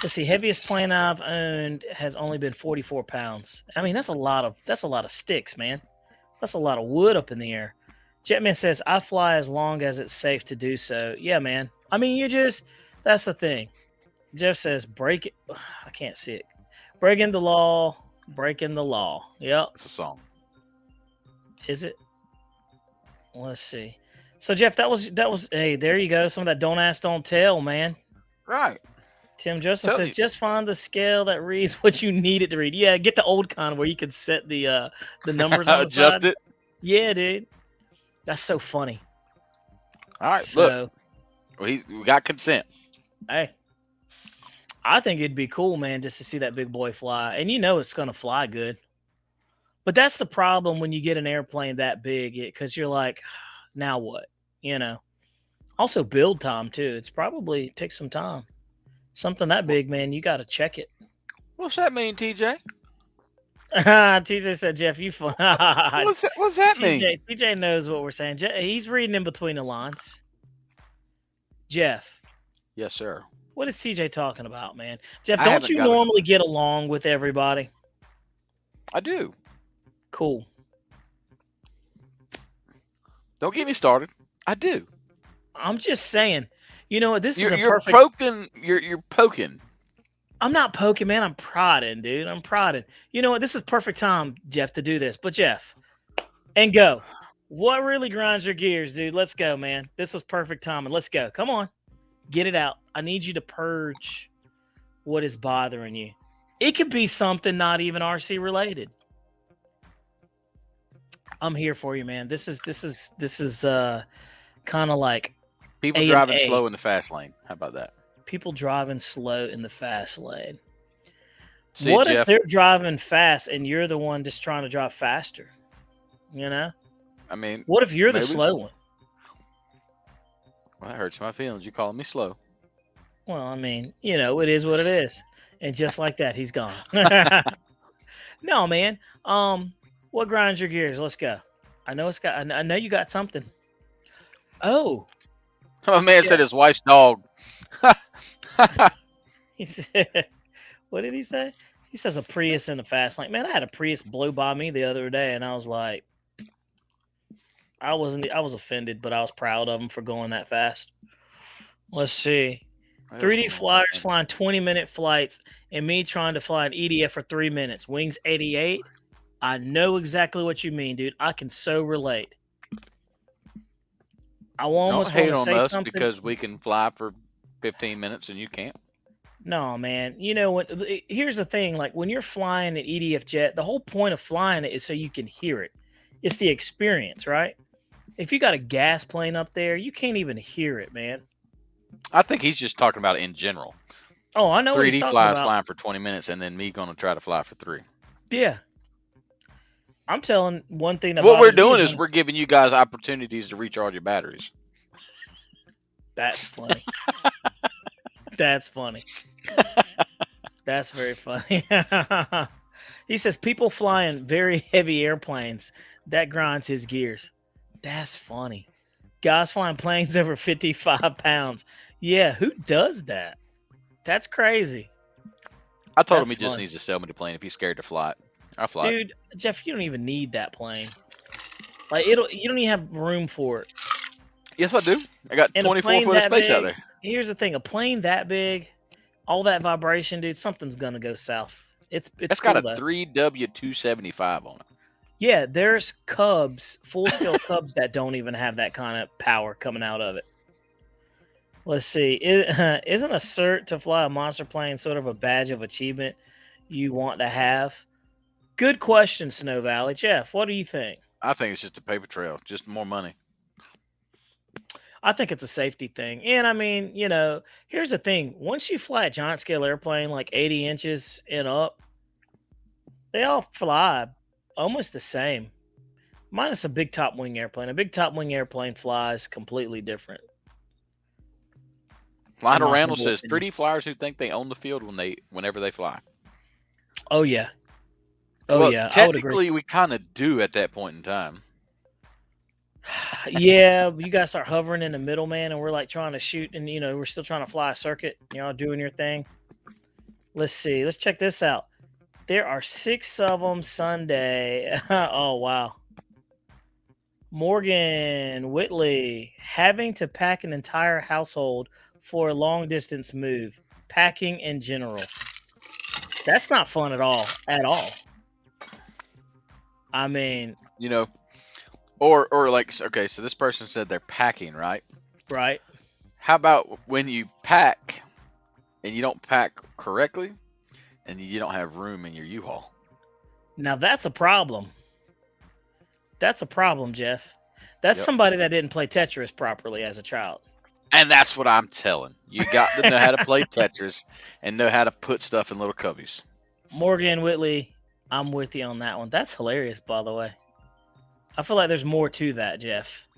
Let's see. Heaviest plane I've owned has only been 44 pounds. I mean, that's a lot of sticks, man. That's a lot of wood up in the air. Jetman says, I fly as long as it's safe to do so. Yeah, man. I mean, that's the thing. Jeff says, break it. I can't see it. Breaking the law. Yep.
It's a song.
Is it? Let's see. So Jeff, that was. Hey, there you go. Some of that don't ask, don't tell, man.
Right.
Tim Joseph says, just find the scale that reads what you need it to read. Yeah, get the old kind where you can set the numbers on the
adjust
side.
It.
Yeah, dude. That's so funny.
All right, look. We got consent.
Hey, I think it'd be cool, man, just to see that big boy fly, and it's gonna fly good. But that's the problem when you get an airplane that big, because you're like, now what? Also build time too. It's probably takes some time. Something that big, man, you got to check it.
What's that mean, TJ?
TJ said, Jeff, you fun.
What's that mean?
TJ knows what we're saying. He's reading in between the lines. Jeff.
Yes, sir.
What is TJ talking about, man? Jeff, don't you normally get along with everybody?
I do.
Cool.
Don't get me started. I do.
I'm just saying. You know what?
You're poking. You're poking.
I'm not poking, man. I'm prodding, dude. I'm prodding. You know what? This is perfect time, Jeff, to do this. But Jeff, and go. What really grinds your gears, dude? Let's go, man. This was perfect timing. Let's go. Come on. Get it out. I need you to purge what is bothering you. It could be something not even RC related. I'm here for you, man. This is kind of like
people driving slow in the fast lane. How about that?
People driving slow in the fast lane.
See,
what
Jeff,
if they're driving fast and you're the one just trying to drive faster?
I mean,
what if you're the slow one?
Well, that hurts my feelings. You calling me slow?
Well, I mean, it is what it is. And just like that, he's gone. No, man. What grinds your gears? Let's go. I know you got something. Oh.
My man said his wife's dog.
He said, what did he say? He says a Prius in the fast lane. Man, I had a Prius blow by me the other day, and I was like, I was offended, but I was proud of him for going that fast. Let's see. 3D flyers flying 20-minute flights, and me trying to fly an EDF for 3 minutes. Wings 88. I know exactly what you mean, dude. I can so relate. I almost
don't hate
want to
on
say
us
something.
Because we can fly for 15 minutes and you can't.
No, man. Here's the thing. Like when you're flying an EDF jet, the whole point of flying it is so you can hear it. It's the experience, right? If you got a gas plane up there, you can't even hear it, man.
I think he's just talking about it in general.
Oh, I know what he's
3D
talking
flies
about.
flying for 20 minutes, and then me gonna try to fly for 3.
Yeah. I'm telling one thing that
What we're
bothers me
doing
is
is we're giving you guys opportunities to recharge your batteries.
that's funny. That's funny. That's very funny. He says people flying very heavy airplanes that grinds his gears. That's funny. Guys flying planes over 55 pounds. Yeah, who does that? That's crazy.
I told him
That's
he just
fun.
needs to sell me the plane if he's scared to fly it. I'll fly it.
Dude, Jeff, you don't even need that plane. Like you don't even have room for it.
Yes, I do. I got
And a
24
plane
foot of
that
space out
big,
there.
here's the thing, a plane that big, all that vibration, dude, something's gonna go south. It's
It's
cool
got a
though.
3W275 on it.
Yeah, there's Cubs, full-scale Cubs that don't even have that kind of power coming out of it. Let's see. Isn't a cert to fly a monster plane sort of a badge of achievement you want to have? Good question, Snow Valley. Jeff, what do you think?
I think it's just a paper trail, just more money.
I think it's a safety thing. And I mean, you know, here's the thing. Once you fly a giant scale airplane like 80 inches and up, they all fly almost the same. Minus a big top wing airplane. A big top wing airplane flies completely different.
Lionel
my
Randall
humble
says
opinion.
3D flyers who think they own the field whenever they fly.
Oh yeah. Oh
well,
yeah. I would agree.
technically, we kind of do at that point in time.
Yeah, you guys start hovering in the middle, man, and we're like trying to shoot, and you know, we're still trying to fly a circuit. You know, doing your thing. Let's see. Let's check this out. There are 6 of them Sunday. Oh wow. Morgan Whitley having to pack an entire household for a long distance move. Packing in general. That's not fun at all. At all. I mean,
You know, or like, okay, so this person said they're packing, right?
right?
How about when you pack and you don't pack correctly and you don't have room in your U-Haul?
Now that's a problem. That's a problem, Jeff. That's
Yep.
somebody that didn't play Tetris properly as a child.
And that's what I'm telling. You got to know how to play Tetris and know how to put stuff in little cubbies.
Morgan Whitley, I'm with you on that one. That's hilarious, by the way. I feel like there's more to that, Jeff.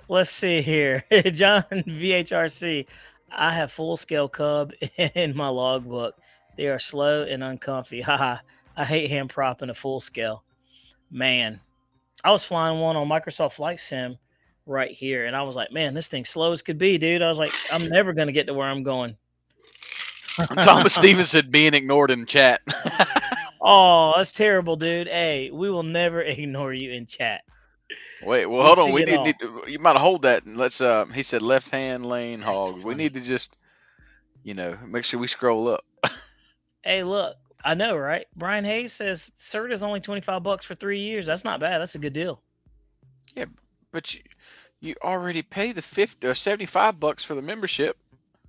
Let's see here. John VHRC. I have full scale Cub in my logbook. They are slow and uncomfy. Haha. I hate hand propping a full scale. Man, I was flying one on Microsoft Flight Sim right here, and I was like, man, this thing's slow as could be, dude. I was like, I'm never going to get to where I'm going.
Thomas Stevens said being ignored in chat.
Oh, that's terrible, dude. Hey, we will never ignore you in chat.
Wait, well,
We
hold on.
see
We
it
need
all.
to, you might hold that. And let's. He said left hand lane
That's
hog. We
funny.
need to just, make sure we scroll up.
Hey, look, I know, right? Brian Hayes says cert is only $25 for 3 years. That's not bad. That's a good deal.
Yeah, but you already pay the $50 or $75 for the membership.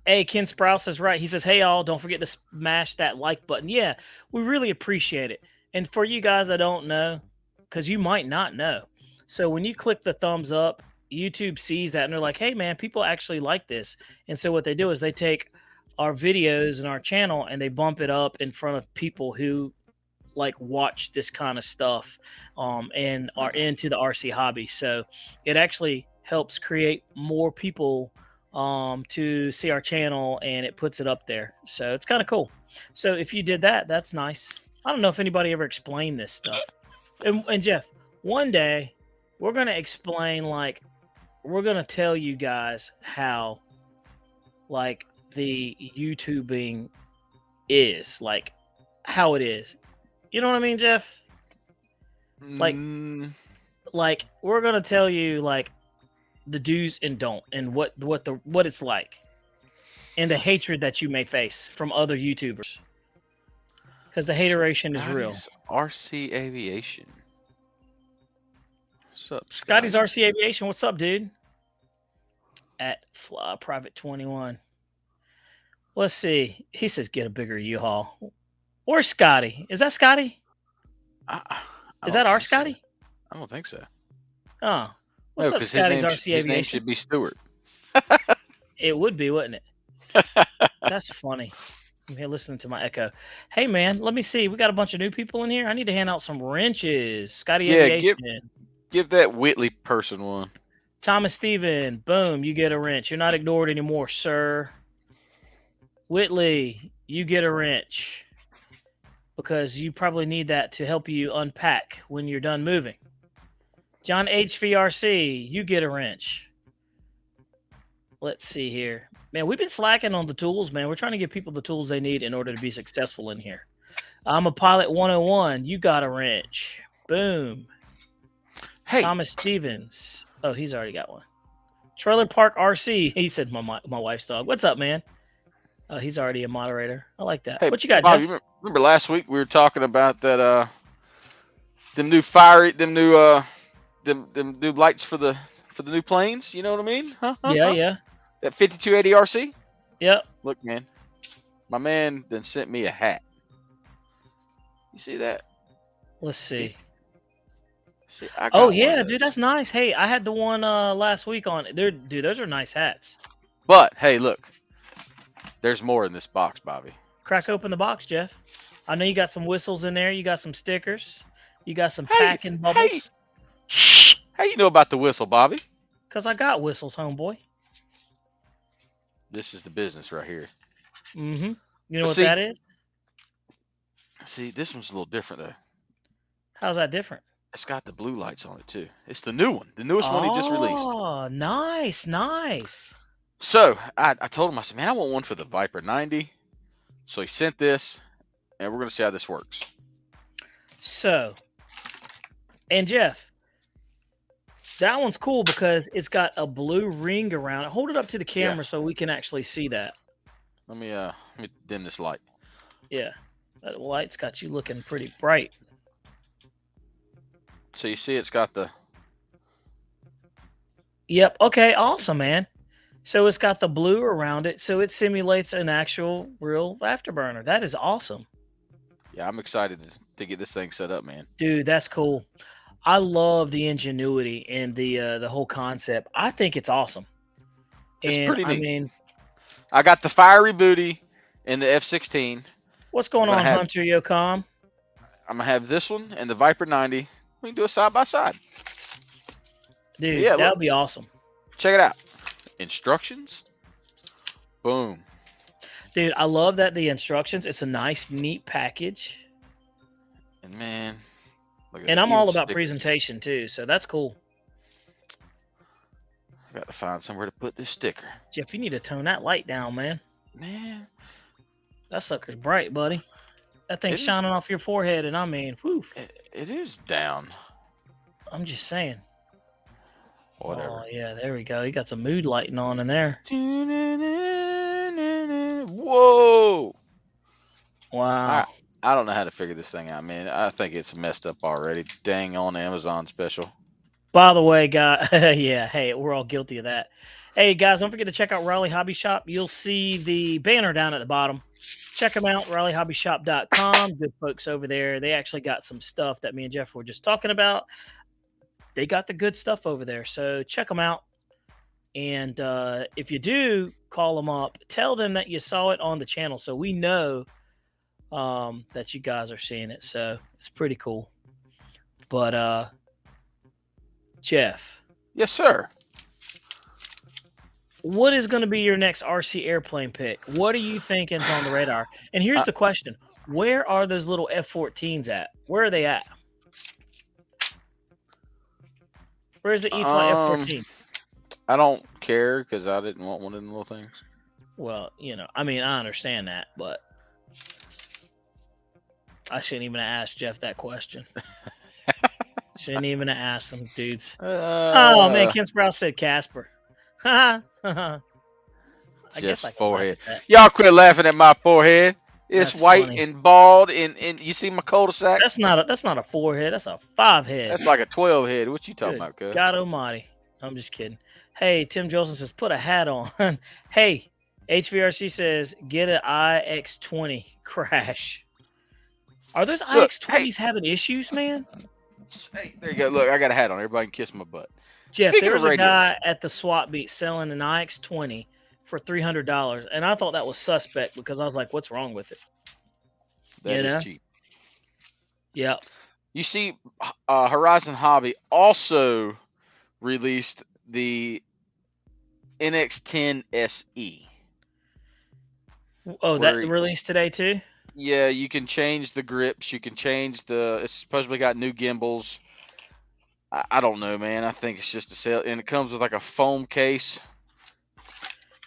Hey, Ken Sprouse is right. He says, hey, all, don't forget to smash that like button. Yeah, we really appreciate it. And for you guys that don't know, because you might not know. So when you click the thumbs up, YouTube sees that and they're like, hey, man, people actually like this. And so what they do is they take our videos and our channel and they bump it up in front of people who like watch this kind of stuff and are into the RC hobby. So it actually helps create more people to see our channel, and it puts it up there. So it's kind of cool. So if you did that, that's nice. I don't know if anybody ever explained this stuff. And Jeff, one day we're going to explain, like, we're going to tell you guys how, like, the YouTubing is, like, how it is. You know what I mean, Jeff? Like, like we're going to tell you, like, the do's and don't, and what it's like, and the hatred that you may face from other YouTubers, because the hateration is real.
RC Aviation. What's up,
Scotty's RC Aviation. What's up, dude? At Fly Private 21. Let's see. He says get a bigger U-Haul. Where's Scotty? Is that Scotty? Is that our Scotty?
I don't think so.
Oh. What's
No,
up,
because
Scotty's
his
RC Aviation?
name should be Stewart.
It would be, wouldn't it? That's funny. I'm here listening to my echo. Hey man, let me see. We got a bunch of new people in here. I need to hand out some wrenches. Scotty
Yeah,
Aviation.
give that Whitley person one.
Thomas Steven. Boom, you get a wrench. You're not ignored anymore, sir. Whitley, you get a wrench. Because you probably need that to help you unpack when you're done moving. John HVRC, you get a wrench. Let's see here. Man, we've been slacking on the tools, man. We're trying to give people the tools they need in order to be successful in here. I'm a Pilot 101. You got a wrench. Boom.
Hey,
Thomas Stevens. Oh, he's already got one. Trailer Park RC. He said my wife's dog. What's up, man? He's already a moderator. I like that.
hey,
What you got,
Bob,
Jeff?
you remember last week we were talking about that them new fiery, them new lights for the new planes. You know what I mean? Huh?
Yeah.
That 5280 RC.
Yep.
Look, man, my man then sent me a hat. You see that?
Let's see.
See, I got
Oh
one
yeah,
of
dude,
those.
that's nice. Hey, I had the one last week on. Dude, those are nice hats.
But hey, look, there's more in this box, Bobby.
Crack open the box, Jeff. I know you got some whistles in there. You got some stickers. You got some
Hey,
packing bubbles.
hey. How you know about the whistle, Bobby?
Cause I got whistles, homeboy.
This is the business right here.
Mm-hmm. You know
But
what
see-
that is?
See, this one's a little different though.
How's that different?
It's got the blue lights on it too. It's the new one, the newest one he just released.
Oh, nice.
So I told him, I said, man, I want one for the Viper 90. So he sent this, and we're gonna see how this works.
So, and Jeff, that one's cool because it's got a blue ring around it. Hold it up to the camera so we can actually see that.
Let me dim this light.
Yeah, that light's got you looking pretty bright.
So you see, it's got the
Yep. Okay. Awesome, man. So it's got the blue around it, so it simulates an actual real afterburner. That is awesome,
yeah. I'm excited to get this thing set up, man.
dude. That's cool. I love the ingenuity and the whole concept. I think it's awesome.
It's
And
pretty
I
neat.
mean,
I got the fiery booty in the F-16.
what's going
I'm
on,
gonna have-
Hunter Yocom?
I'm gonna have this one and the Viper 90. We can do it side by side.
Dude,
Yeah,
that
look.
would be awesome.
Check it out. Instructions. Boom.
Dude, I love that the instructions. It's a nice, neat package.
And man, look at
And
that,
I'm
even
all about
stickers.
presentation too, so that's cool.
I got to find somewhere to put this sticker.
Jeff, you need to tone that light down, man.
Man,
That sucker's bright, buddy. That thing's
It is.
shining off your forehead, and I mean, whew,
it is down.
I'm just saying.
Whatever.
Oh, yeah, there we go. You got some mood lighting on in there.
Whoa!
Wow.
I don't know how to figure this thing out, man. I think it's messed up already. Dang on Amazon special.
By the way, guys, yeah, hey, we're all guilty of that. Hey, guys, don't forget to check out Riley Hobby Shop. You'll see the banner down at the bottom. Check them out, RileyHobbyShop.com. Good folks over there. They actually got some stuff that me and Jeff were just talking about. They got the good stuff over there, so check them out. And if you do, call them up. Tell them that you saw it on the channel so we know that you guys are seeing it. So it's pretty cool. But, Jeff,
Yes, sir.
what is going to be your next RC airplane pick? What are you thinking's on the radar? And here's the question. Where are those little F-14s at? Where are they at? Where's the E-Flight F-14?
I don't care because I didn't want one of them little things.
Well, you know, I mean, I understand that, but I shouldn't even have asked Jeff that question. Shouldn't even have asked them, dudes. Oh, man, Ken Sprouse said Casper. I
Jeff's
guess I can
forehead.
laugh at that.
Y'all quit laughing at my forehead. It's
That's
white
funny.
and bald, and you see my cul-de-sac?
That's not a 4 head. That's a 5 head.
That's like a 12 head. What you talking
Good
about, cuz?
God Almighty! I'm just kidding. Hey, Tim Jolson says, put a hat on. Hey, HVRC says, get an IX20 crash. Are those
Look,
IX20s having issues, man?
Hey, there you go. Look, I got a hat on. Everybody can kiss my butt.
Jeff,
Speaking
there
of
was a
radios.
guy at the swap meet selling an IX20 for $300, and I thought that was suspect because I was like, "What's wrong with it?"
That
You
is
know?
cheap.
Yeah.
You see, Horizon Hobby also released the NX10 SE.
Oh, that
Where-
released today too?
Yeah, you can change the grips. You can change the. It's supposedly got new gimbals. I don't know, man. I think it's just a sale, and it comes with like a foam case.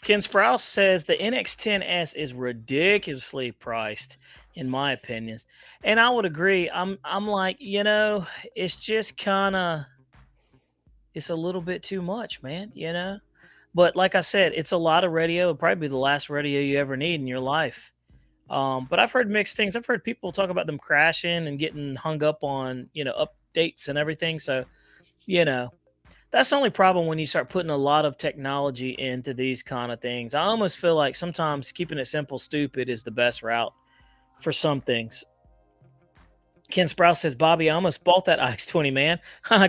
Ken Sprouse says the NX10S is ridiculously priced, in my opinion, and I would agree. I'm like, it's just kind of, it's a little bit too much, man. But like I said, it's a lot of radio. It'll probably be the last radio you ever need in your life. But I've heard mixed things. I've heard people talk about them crashing and getting hung up on, updates and everything. So, that's the only problem when you start putting a lot of technology into these kind of things. I almost feel like sometimes keeping it simple, stupid is the best route for some things. Ken Sprouse says, Bobby, I almost bought that IX20, man.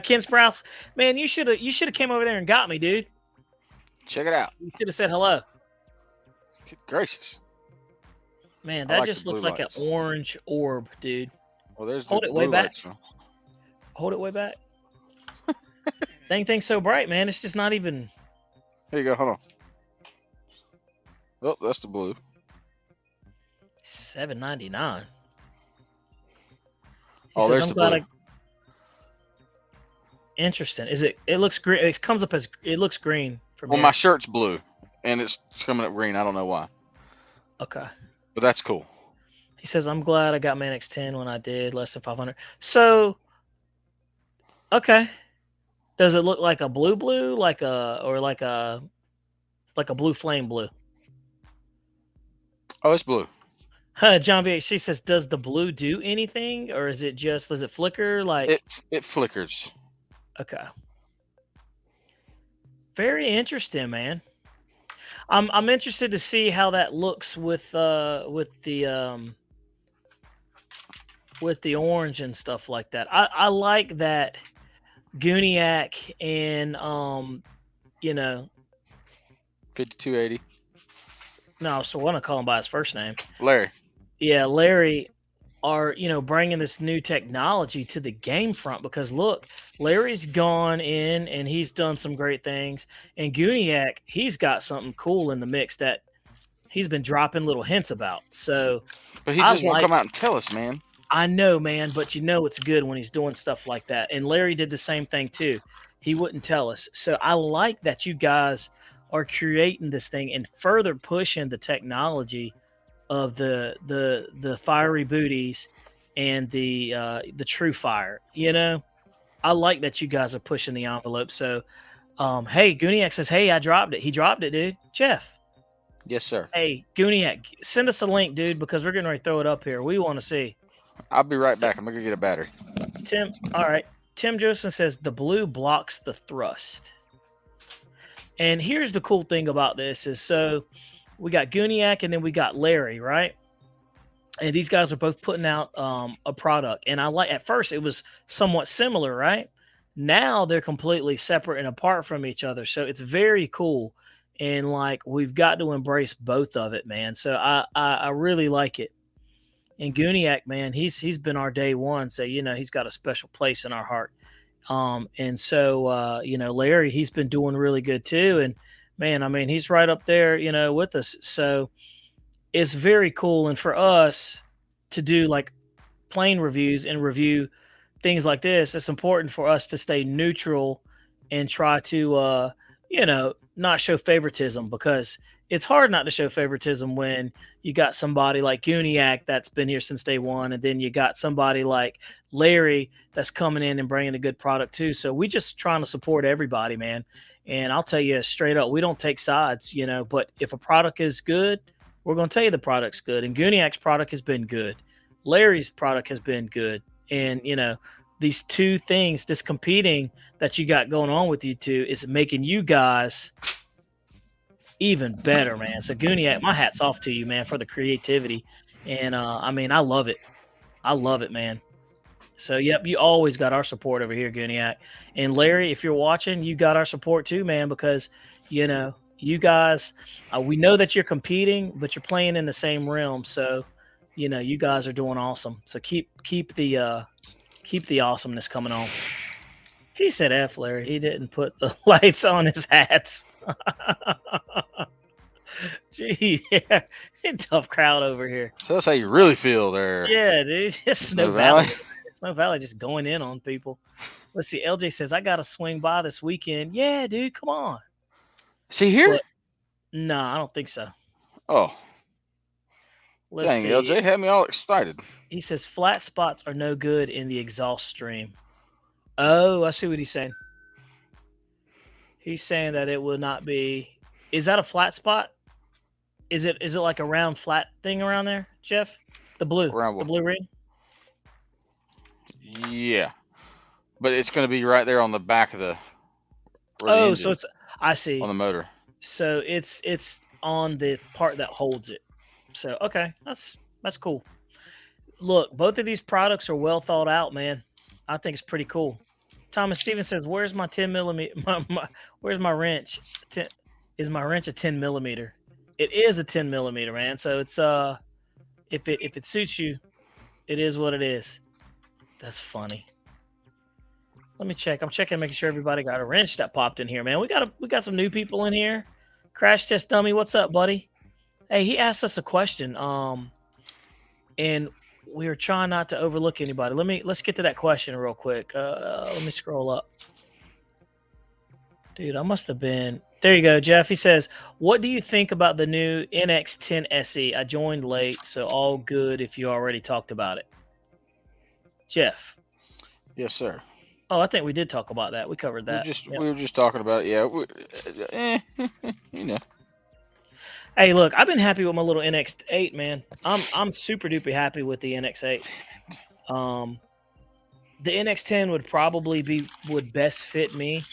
Ken Sprouse, man, you should have came over there and got me, dude.
Check it out.
You should have said hello.
Good gracious.
Man,
I
that
like
just
the
looks
blue
like
lights.
an orange orb, dude.
Well, there's
Hold
the
it way
blue
back.
lights.
Hold it way back. Dang thing's so bright, man. It's just not even.
Here you go. Hold on. Oh, that's the blue.
$7.99.
Oh, there's the blue.
Interesting. Is it? It looks green. It comes up as it looks green from
Well,
here.
my shirt's blue, and it's coming up green. I don't know why,
Okay.
but that's cool.
He says, "I'm glad I got my NX10 when I did, less than 500." So, okay. Does it look like a blue, like a blue flame blue?
Oh, it's blue.
John VHC says, "Does the blue do anything, or is it just does it flicker like?"
It flickers.
Okay. Very interesting, man. I'm interested to see how that looks with the orange and stuff like that. I like that Gooniac and
5280.
no, so I want to call him by his first name.
Larry.
Yeah, Larry are bringing this new technology to the game front because look, Larry's gone in and he's done some great things, and Gooniac, he's got something cool in the mix that he's been dropping little hints about. So,
But he just won't come out and tell us, man.
I know, man, but it's good when he's doing stuff like that. And Larry did the same thing too. He wouldn't tell us. So I like that you guys are creating this thing and further pushing the technology of the fiery booties and the true fire. I like that you guys are pushing the envelope. So hey, Gooniac says, hey, I dropped it. He dropped it, dude. Jeff.
Yes, sir.
Hey, Gooniac, send us a link, dude, because we're getting ready to throw it up here. We want to see.
I'll be right back. I'm gonna go get a battery.
Tim, all right. Tim Joseph says the blue blocks the thrust. And here's the cool thing about this is so we got Gooniac and then we got Larry, right? And these guys are both putting out a product. And I like, at first it was somewhat similar, right? Now they're completely separate and apart from each other. So it's very cool. And like, we've got to embrace both of it, man. So I really like it. And Gooniac, man, he's been our day one. So, he's got a special place in our heart. And so, Larry, he's been doing really good too. And man, I mean, he's right up there, with us. So it's very cool. And for us to do like plane reviews and review things like this, it's important for us to stay neutral and try to, not show favoritism, because it's hard not to show favoritism when you got somebody like Gooniac that's been here since day one, and then you got somebody like Larry that's coming in and bringing a good product too. So we just trying to support everybody, man. And I'll tell you straight up, we don't take sides, but if a product is good, we're going to tell you the product's good. And Gooniac's product has been good. Larry's product has been good. And, these two things, this competing that you got going on with you two is making you guys even better, man. So Gooniac, my hat's off to you, man, for the creativity. And I mean, I love it. I love it, man. So yep, you always got our support over here, Gooniac. And Larry, if you're watching, you got our support too, man, because You guys, we know that you're competing, but you're playing in the same realm. So, you guys are doing awesome. So keep the awesomeness coming on. He said F, Larry. He didn't put the lights on his hats. Gee, yeah. Tough crowd over here.
So that's how you really feel there.
Yeah, dude. It's Snow Valley. Snow Valley just going in on people. Let's see. LJ says, I got to swing by this weekend. Yeah, dude. Come on.
Is he here?
No, I don't think so.
Oh.
Let's
Dang,
see.
LJ had me all excited.
He says flat spots are no good in the exhaust stream. Oh, I see what he's saying. He's saying that it will not be. Is that a flat spot? Is it like a round flat thing around there, Jeff? The blue ring?
Yeah. But it's going to be right there on the back of the
Oh, so it's I see.
On the motor.
So it's on the part that holds it. So okay, that's cool. Look, both of these products are well thought out, man. I think it's pretty cool. Thomas Stevens says, "Where's my 10 millimeter? Where's my wrench? Is my wrench a 10 millimeter? It is a 10 millimeter, man. So it's if it suits you, it is what it is. That's funny. Let me check. I'm checking, making sure everybody got a wrench that popped in here, man. We got some new people in here. Crash Test Dummy, what's up, buddy? Hey, he asked us a question. And we are trying not to overlook anybody. Let's get to that question real quick. Let me scroll up. Dude, I must have been. There you go, Jeff. He says, what do you think about the new NX10 SE? I joined late, so all good if you already talked about it. Jeff.
Yes, sir.
Oh, I think we did talk about that. We covered that.
We were just talking about it. Yeah. You know.
Hey, look, I've been happy with my little NX8, man. I'm super duper happy with the NX8. The NX10 would probably would best fit me,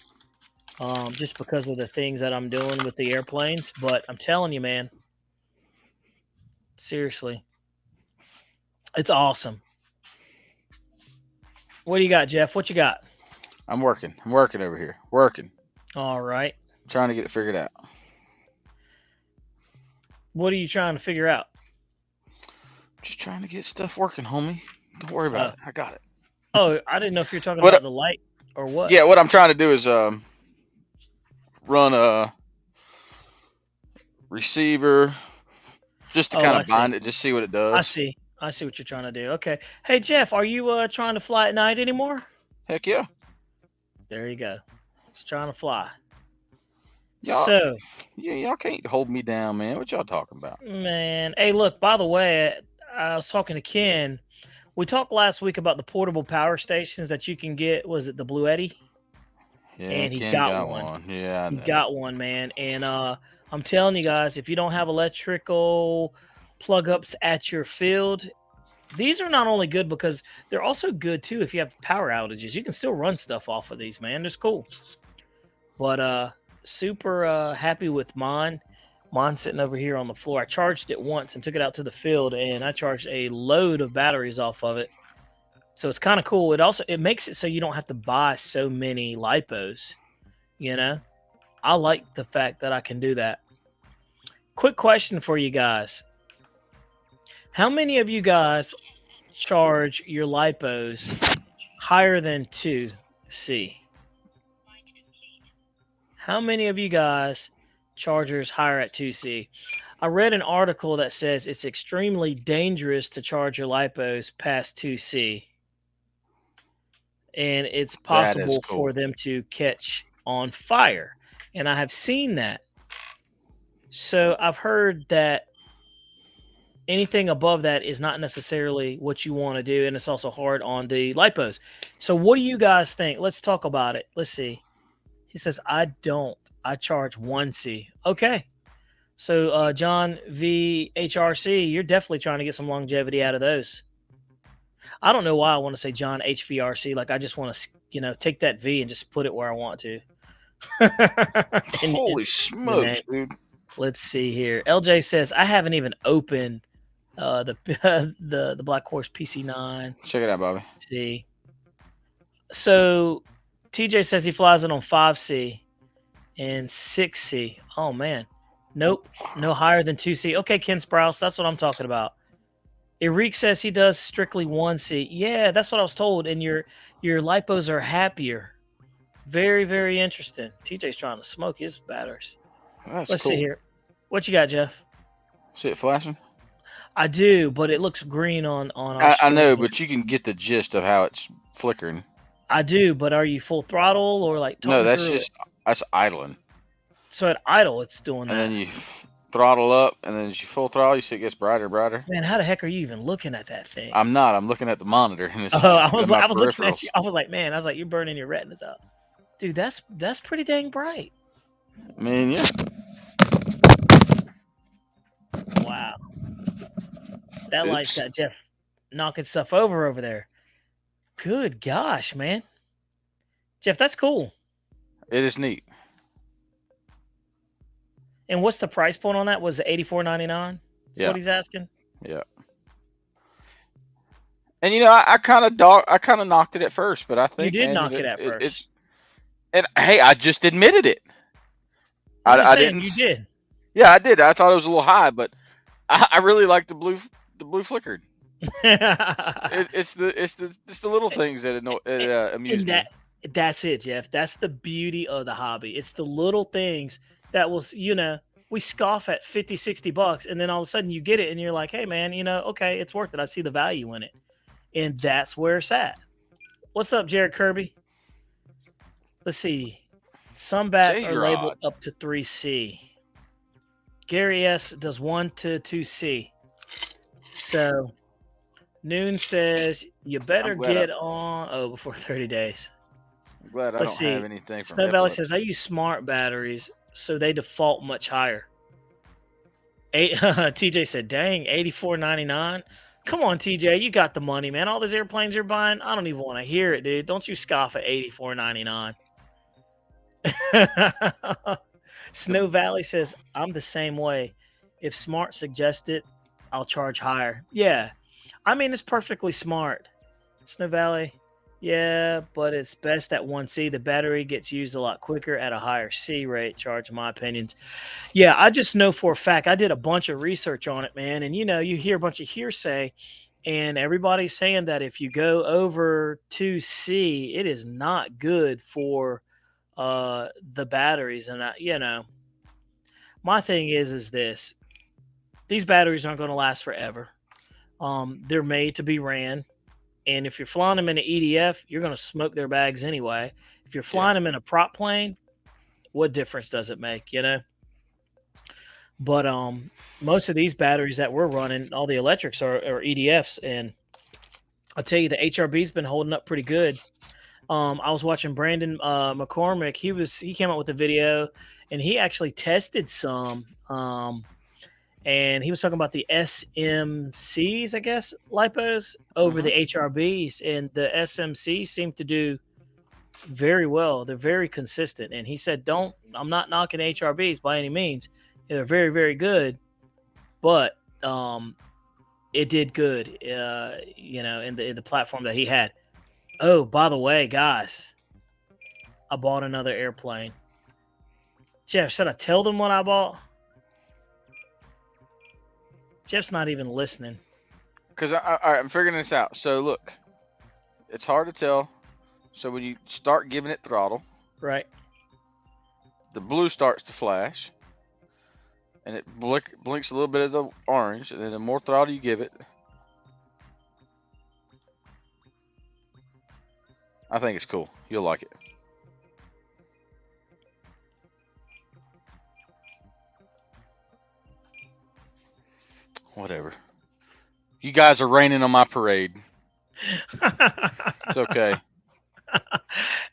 just because of the things that I'm doing with the airplanes. But I'm telling you, man, seriously, it's awesome. What do you got, Jeff? What you got?
I'm working over here. Working.
All right.
I'm trying to get it figured out.
What are you trying to figure out?
Just trying to get stuff working, homie. Don't worry about it. I got it.
Oh, I didn't know if you're talking about the light or what.
Yeah, what I'm trying to do is run a receiver just to kind of bind it, just see what it does.
I see what you're trying to do. Okay. Hey, Jeff, are you trying to fly at night anymore?
Heck yeah.
There you go. Just trying to fly.
Y'all can't hold me down, man. What y'all talking about?
Man. Hey, look, by the way, I was talking to Ken. We talked last week about the portable power stations that you can get. Was it the Blue Eddy?
Yeah,
and he got one.
Yeah,
he got one, man. And I'm telling you guys, if you don't have electrical plug-ups at your field, these are not only good because they're also good, too, if you have power outages. You can still run stuff off of these, man. It's cool. But super happy with mine. Mine's sitting over here on the floor. I charged it once and took it out to the field, and I charged a load of batteries off of it. So it's kind of cool. It makes it so you don't have to buy so many lipos. You know, I like the fact that I can do that. Quick question for you guys. How many of you guys charge your lipos higher than 2C? How many of you guys chargers higher at 2C? I read an article that says it's extremely dangerous to charge your lipos past 2C. And it's possible for them to catch on fire. And I have seen that. So I've heard that anything above that is not necessarily what you want to do. And it's also hard on the lipos. So what do you guys think? Let's talk about it. Let's see. He says, I don't. I charge 1C. Okay. So John VHRC, you're definitely trying to get some longevity out of those. I don't know why I want to say John HVRC. Like I just want to, take that V and just put it where I want to.
Holy smokes, dude.
Let's see here. LJ says, I haven't even opened the Black Horse PC9.
Check it out, Bobby.
Let's see. So TJ says he flies it on 5C. and 6C. Oh man, nope, no higher than 2C. Okay, Ken Sprouse, that's what I'm talking about. Eric says he does strictly 1C. Yeah, that's what I was told. And your lipos are happier. Very, very interesting. TJ's trying to smoke his batteries.
That's
Let's
cool.
see here. What you got, Jeff?
See it flashing?
I do, but it looks green on our
I know,
screen.
but you can get the gist of how it's flickering.
I do, but are you full throttle or like talk
No,
me
that's
through
just
it?
that's idling.
So at idle, it's doing
And
that.
then you throttle up, and then as you full throttle, you see it gets brighter and brighter.
Man, how the heck are you even looking at that thing?
I'm not. I'm looking at the monitor, and it's
I was
my
looking at
peripherals.
you. I was like, man, you're burning your retinas out, dude. That's pretty dang bright.
I mean, yeah.
Wow, that light's
Oops.
got Jeff knocking stuff over there. Good gosh, man, Jeff, that's cool.
It is neat.
And what's the price point on that? Was it $84.99? That's
Yeah.
what he's asking.
Yeah. And you know, I kind of knocked it at first, but I think
You did
man,
knock it at first.
It's and hey, I just admitted it.
I'm just
I
saying,
didn't.
you did.
Yeah, I did. I thought it was a little high, but I really like the blue flickered. It's the little things that amuse me.
That's it, Jeff. That's the beauty of the hobby. It's the little things that will, we scoff at $50-$60, and then all of a sudden you get it and you're like, hey man, okay, it's worth it. I see the value in it. And that's where it's at. What's up, Jared Kirby? Let's see. Some bats are labeled up to 3C. Gary S does 1 to 2C. So Noon says you better get on before 30 days.
I'm glad I don't have anything from
Snow Valley says I use smart batteries, so they default much higher. TJ said, dang, $84.99. Come on, TJ, you got the money, man. All those airplanes you're buying, I don't even want to hear it, dude. Don't you scoff at $84.99. Snow Valley says, I'm the same way. If smart suggests it, I'll charge higher. Yeah. I mean, it's perfectly smart. Snow Valley. Yeah, but it's best at 1C. The battery gets used a lot quicker at a higher C rate charge, in my opinions. Yeah, I just know for a fact. I did a bunch of research on it, man. And, you hear a bunch of hearsay, and everybody's saying that if you go over 2C, it is not good for the batteries. And, my thing is this. These batteries aren't going to last forever. They're made to be ran. And if you're flying them in an EDF, you're going to smoke their bags anyway. If you're flying them in a prop plane, what difference does it make, But most of these batteries that we're running, all the electrics are EDFs. And I'll tell you, the HRB's been holding up pretty good. I was watching Brandon McCormick. He came out with a video, and he actually tested some. And he was talking about the SMCs, I guess, lipos over the HRBs. And the SMCs seem to do very well. They're very consistent. And he said, I'm not knocking HRBs by any means. They're very, very good. But it did good, in the platform that he had. Oh, by the way, guys, I bought another airplane. Jeff, should I tell them what I bought? Jeff's not even listening.
Because I'm figuring this out. So look, it's hard to tell. So when you start giving it throttle,
right,
the blue starts to flash, and it blinks a little bit of the orange, and then the more throttle you give it, I think it's cool. You'll like it. Whatever. You guys are raining on my parade. It's okay.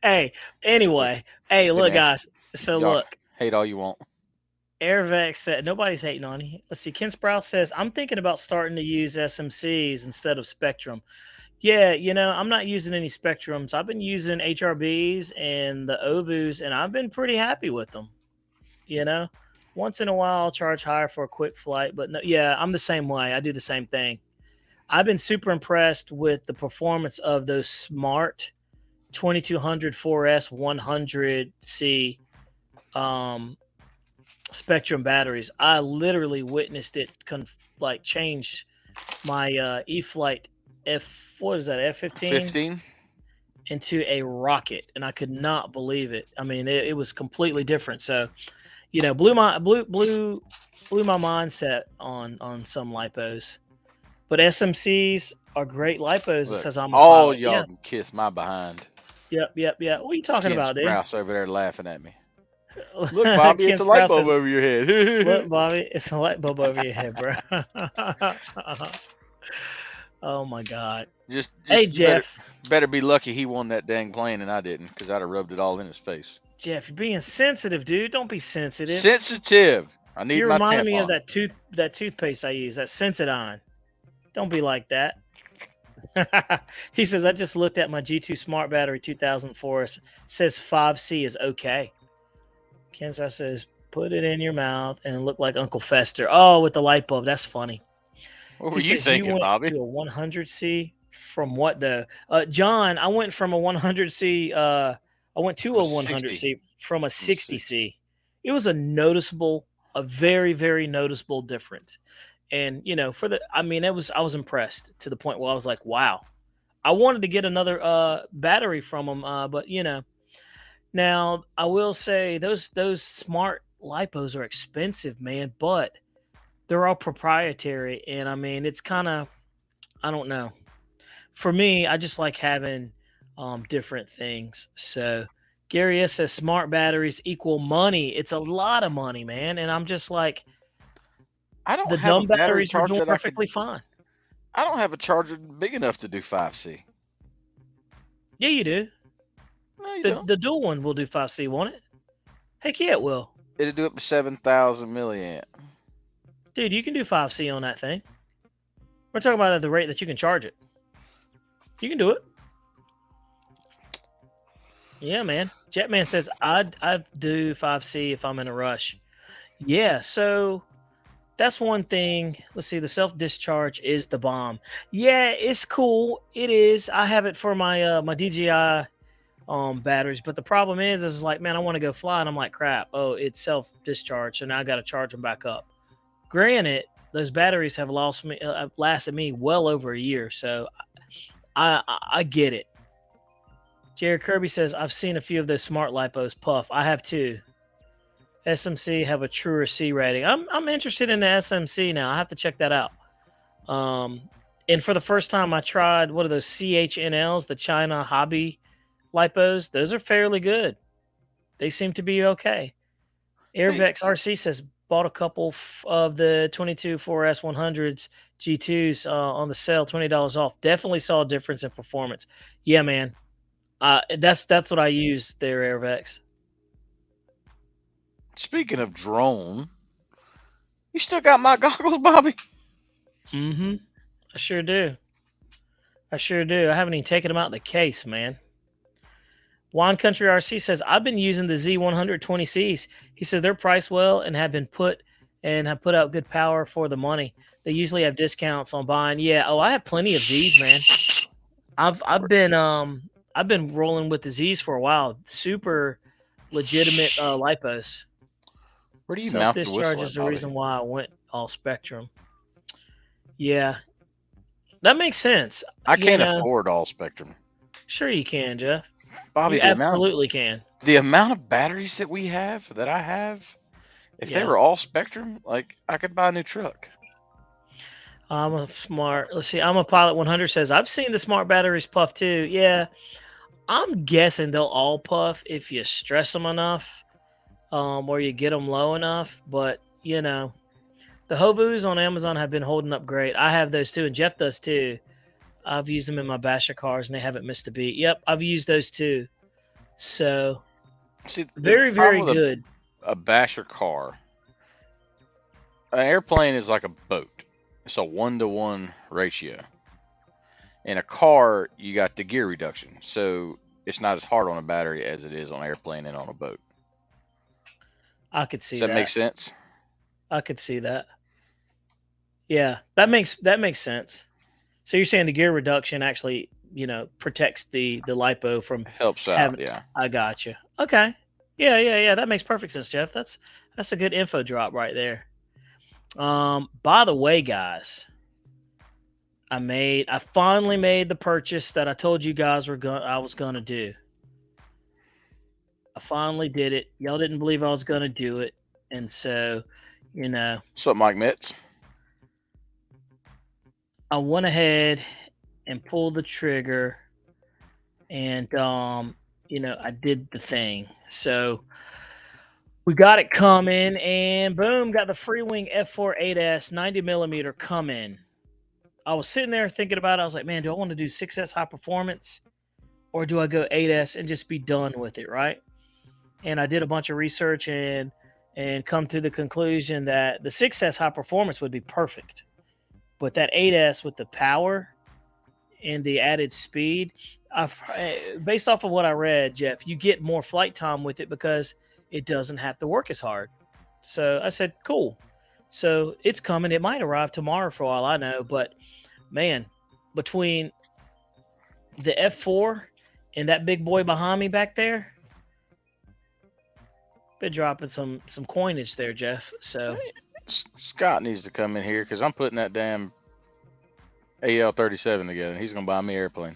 Hey, anyway. Hey, look, guys. So look.
Hate all you want.
Airvex said, nobody's hating on you. Let's see. Ken Sprouse says, I'm thinking about starting to use SMCs instead of Spectrum. Yeah, I'm not using any Spectrums. I've been using HRBs and the OVUs, and I've been pretty happy with them. Once in a while, I'll charge higher for a quick flight. But no, yeah, I'm the same way. I do the same thing. I've been super impressed with the performance of those smart 2200 4S 100C Spectrum batteries. I literally witnessed it change my E-flite what is that, F-15
15.
into a rocket, and I could not believe it. I mean, it was completely different. So, blew my mindset on some lipos. But SMCs are great lipos. It
Look,
says I'm a
all
pilot.
y'all
Yeah.
can kiss my behind.
Yep. What are you talking
Ken
about, dude?
Sprouse over there laughing at me. Look, Bobby,
Ken
it's a light
Sprouse
bulb
says,
over your head.
look, Bobby, it's a light bulb over your head, bro. Oh my God.
Just
Hey,
you
Jeff.
better be lucky he won that dang plane and I didn't, because I'd have rubbed it all in his face.
Jeff, you're being sensitive, dude. Don't be sensitive.
Sensitive. I need
You
my
reminded me
tampon.
of that toothpaste I use, that Sensodyne. Don't be like that. He says, I just looked at my G2 Smart Battery 2004. Says 5C is okay. Kensar says, put it in your mouth and look like Uncle Fester. Oh, with the light bulb. That's funny.
What were
He
you
says,
thinking,
you went
Bobby?
to a 100C from what though? John, I went from a 100C. I went to a 100C from a 60C. It was a very, very noticeable difference. And I was impressed to the point where I was like, wow. I wanted to get another battery from them, but now I will say those smart lipos are expensive, man, but they're all proprietary, and I mean it's kind of, I don't know. For me, I just like having different things. So Gary S says smart batteries equal money. It's a lot of money, man, and I'm just like,
I don't
the
have a
dumb
battery
batteries were
charger
doing
that
perfectly fine.
I don't have a charger big enough to do 5C.
Yeah, you do.
No, you don't.
The dual one will do 5C, won't it? Heck yeah, it will.
It'll do up to 7,000 milliamp.
Dude, you can do 5C on that thing. We're talking about at the rate that you can charge it. You can do it. Yeah, man. Jetman says I'd do 5C if I'm in a rush. Yeah, so that's one thing. Let's see. The self-discharge is the bomb. Yeah, it's cool. It is. I have it for my my DJI batteries, but the problem is like, man, I want to go fly, and I'm like, crap. Oh, it's self-discharge, so now I got to charge them back up. Granted, those batteries have lasted me well over a year, so I get it. Jared Kirby says, I've seen a few of those smart lipos puff. I have too. SMC have a truer C rating. I'm interested in the SMC now. I have to check that out. And for the first time, I tried, what are those CHNLs, the China Hobby lipos? Those are fairly good. They seem to be okay. Airvex RC says, bought a couple of the 22 4S 100s G2s on the sale, $20 off. Definitely saw a difference in performance. Yeah, man. That's what I use there, Airvex.
Speaking of drone, you still got my goggles, Bobby?
Mm-hmm. I sure do. I haven't even taken them out of the case, man. Wine Country RC says, I've been using the Z120Cs. He says they're priced well and have put out good power for the money. They usually have discounts on buying. Yeah. Oh, I have plenty of Zs, man. I've been rolling with the Zs for a while. Super legitimate lipos.
Where do you mount the
Self-discharge
whistle
is the
at,
reason why I went all Spectrum. Yeah. That makes sense.
I can't afford all Spectrum.
Sure you can, Jeff.
Bobby,
you absolutely can.
The amount of batteries that I have, if they were all Spectrum, like, I could buy a new truck.
I'm a Pilot 100 says, I've seen the smart batteries puff too. Yeah. I'm guessing they'll all puff if you stress them enough, or you get them low enough. But, the Hovus on Amazon have been holding up great. I have those too, and Jeff does too. I've used them in my Basher cars, and they haven't missed a beat. Yep, I've used those too. So, very, very good.
A Basher car. An airplane is like a boat. It's a 1-to-1 ratio. In a car, you got the gear reduction. So, it's not as hard on a battery as it is on an airplane and on a boat.
I could see that.
Does that make sense?
I could see that. Yeah, that makes sense. So you're saying the gear reduction actually, protects the lipo from
helps out. Yeah,
I got you. Okay, Yeah. That makes perfect sense, Jeff. That's a good info drop right there. By the way, guys, I finally made the purchase that I told you guys I was gonna do. I finally did it. Y'all didn't believe I was gonna do it, and so, you know,
What's up, Mike Metz?
I went ahead and pulled the trigger, and I did the thing. So we got it coming, and boom, got the Freewing F4 8S 90 millimeter coming. I was sitting there thinking about it. I was like, man, do I want to do 6S high performance, or do I go 8S and just be done with it, right? And I did a bunch of research and come to the conclusion that the 6S high performance would be perfect. But that 8S with the power and the added speed, based off of what I read, Jeff, you get more flight time with it because it doesn't have to work as hard. So I said, cool. So it's coming. It might arrive tomorrow for all I know. But man, between the F4 and that big boy behind me back there, been dropping some coinage there, Jeff. So
Scott needs to come in here because I'm putting that damn AL-37 together. He's gonna buy me an airplane.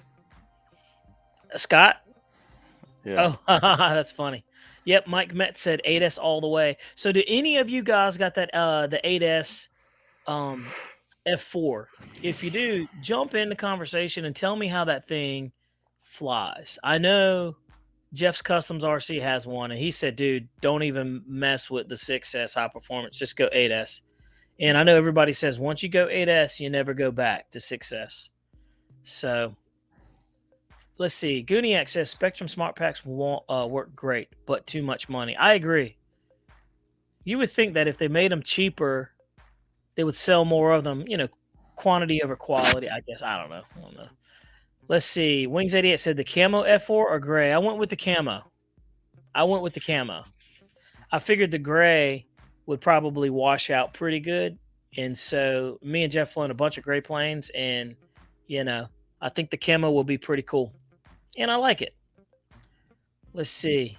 Scott?
Yeah.
Oh, that's funny. Yep, Mike Metz said 8S all the way. So do any of you guys got that the 8S F4? If you do, jump in the conversation and tell me how that thing flies. I know Jeff's Customs RC has one, and he said, dude, don't even mess with the 6S high performance. Just go 8S. And I know everybody says once you go 8S, you never go back to 6S. So let's see. Gooniac says Spectrum Smart Packs won't work great, but too much money. I agree. You would think that if they made them cheaper, they would sell more of them. Quantity over quality. I guess I don't know. Let's see. Wings 88 said the camo F4 or gray. I went with the camo. I figured the gray would probably wash out pretty good, and so me and Jeff flown a bunch of gray planes, and I think the camo will be pretty cool. And I like it. Let's see.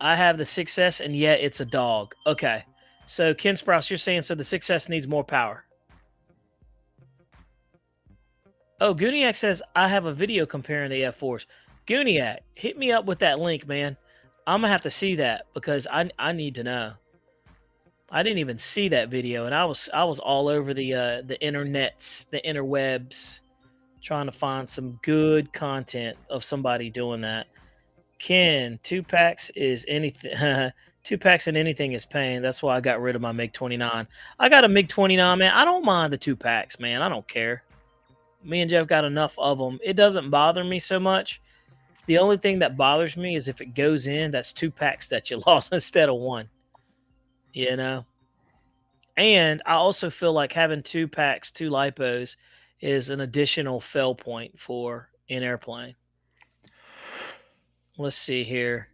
I have the 6S, and yet it's a dog. Okay. So, Ken Sprouse, you're saying so the 6S needs more power. Oh, Gooniac says, I have a video comparing the F4s. Gooniac, hit me up with that link, man. I'm going to have to see that because I need to know. I didn't even see that video, and I was all over the internets, the interwebs, trying to find some good content of somebody doing that. Ken, 2 packs is anything. 2 packs and anything is pain. That's why I got rid of my MiG-29. I got a MiG-29, man. I don't mind the 2 packs, man. I don't care. Me and Jeff got enough of them. It doesn't bother me so much. The only thing that bothers me is if it goes in, that's 2 packs that you lost instead of 1. And I also feel like having 2 packs, 2 lipos, is an additional fail point for an airplane. Let's see here.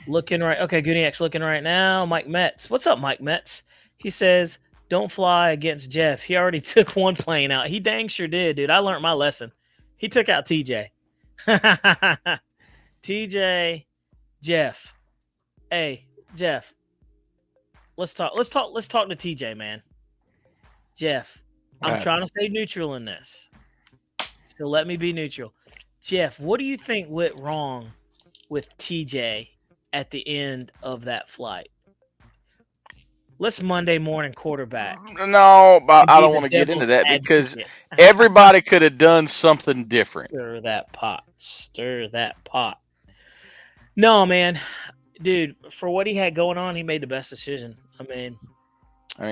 Looking right. Okay, Gooniac's looking right now. Mike Metz. What's up, Mike Metz? He says, don't fly against Jeff. He already took 1 plane out. He dang sure did, dude. I learned my lesson. He took out TJ. TJ, Jeff. Hey, Jeff. Let's talk to TJ, man. Jeff, I'm trying to stay neutral in this. So let me be neutral. Jeff, what do you think went wrong with TJ at the end of that flight? Let's Monday morning quarterback.
No, but I don't want to get into that because everybody could have done something different.
Stir that pot. No, man. Dude, for what he had going on, he made the best decision. I mean,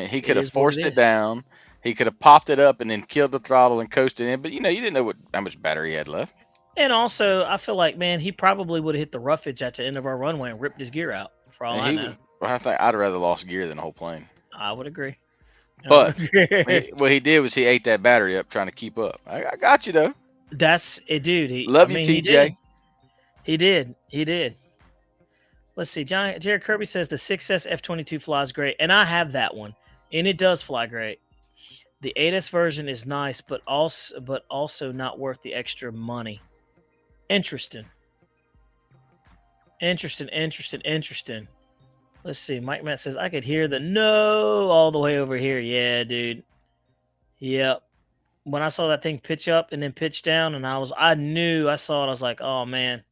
he could have forced it down. He could have popped it up and then killed the throttle and coasted in. But, you didn't know how much battery he had left.
And also, I feel like, man, he probably would have hit the roughage at the end of our runway and ripped his gear out, for all I know.
I think I'd rather lost gear than the whole plane.
I would agree.
But what he did was he ate that battery up trying to keep up. I got you, though.
That's it, dude.
Love you, TJ.
He did. Let's see. Jared Kirby says the 6S F-22 flies great, and I have that one, and it does fly great. The 8S version is nice, but also not worth the extra money. Interesting. Interesting. Let's see. Mike Matt says I could hear the no all the way over here. Yeah, dude. Yep. When I saw that thing pitch up and then pitch down, and I knew I saw it. I was like, oh man.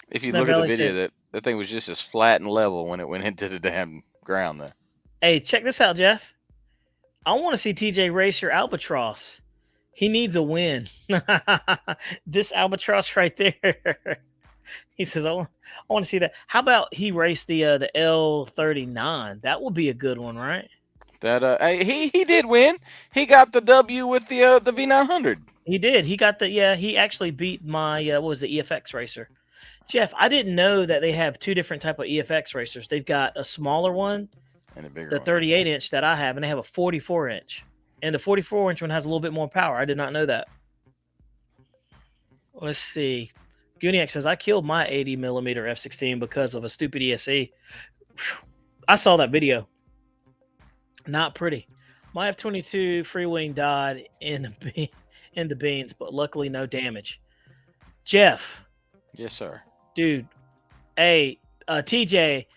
If you
Snow
look at the
Valley
video,
says,
that thing was just as flat and level when it went into the damn ground there.
hey, check this out, Jeff. I want to see TJ race your Albatross. He needs a win. This Albatross right there. He says, I want to see that. How about he raced the L39? That would be a good one, right?
That he did win. He got the W with the V900.
He did. He got the he actually beat my what was the EFX racer. Jeff, I didn't know that they have two different type of EFX racers. They've got a smaller one,
And a bigger
the
one.
38-inch that I have, and they have a 44-inch. And the 44-inch one has a little bit more power. I did not know that. Let's see. Guniac says, I killed my 80 millimeter F16 because of a stupid ESC. I saw that video. Not pretty. My F22 free wing died in the beans, but luckily no damage. Jeff.
Yes, sir.
Dude. Hey, TJ,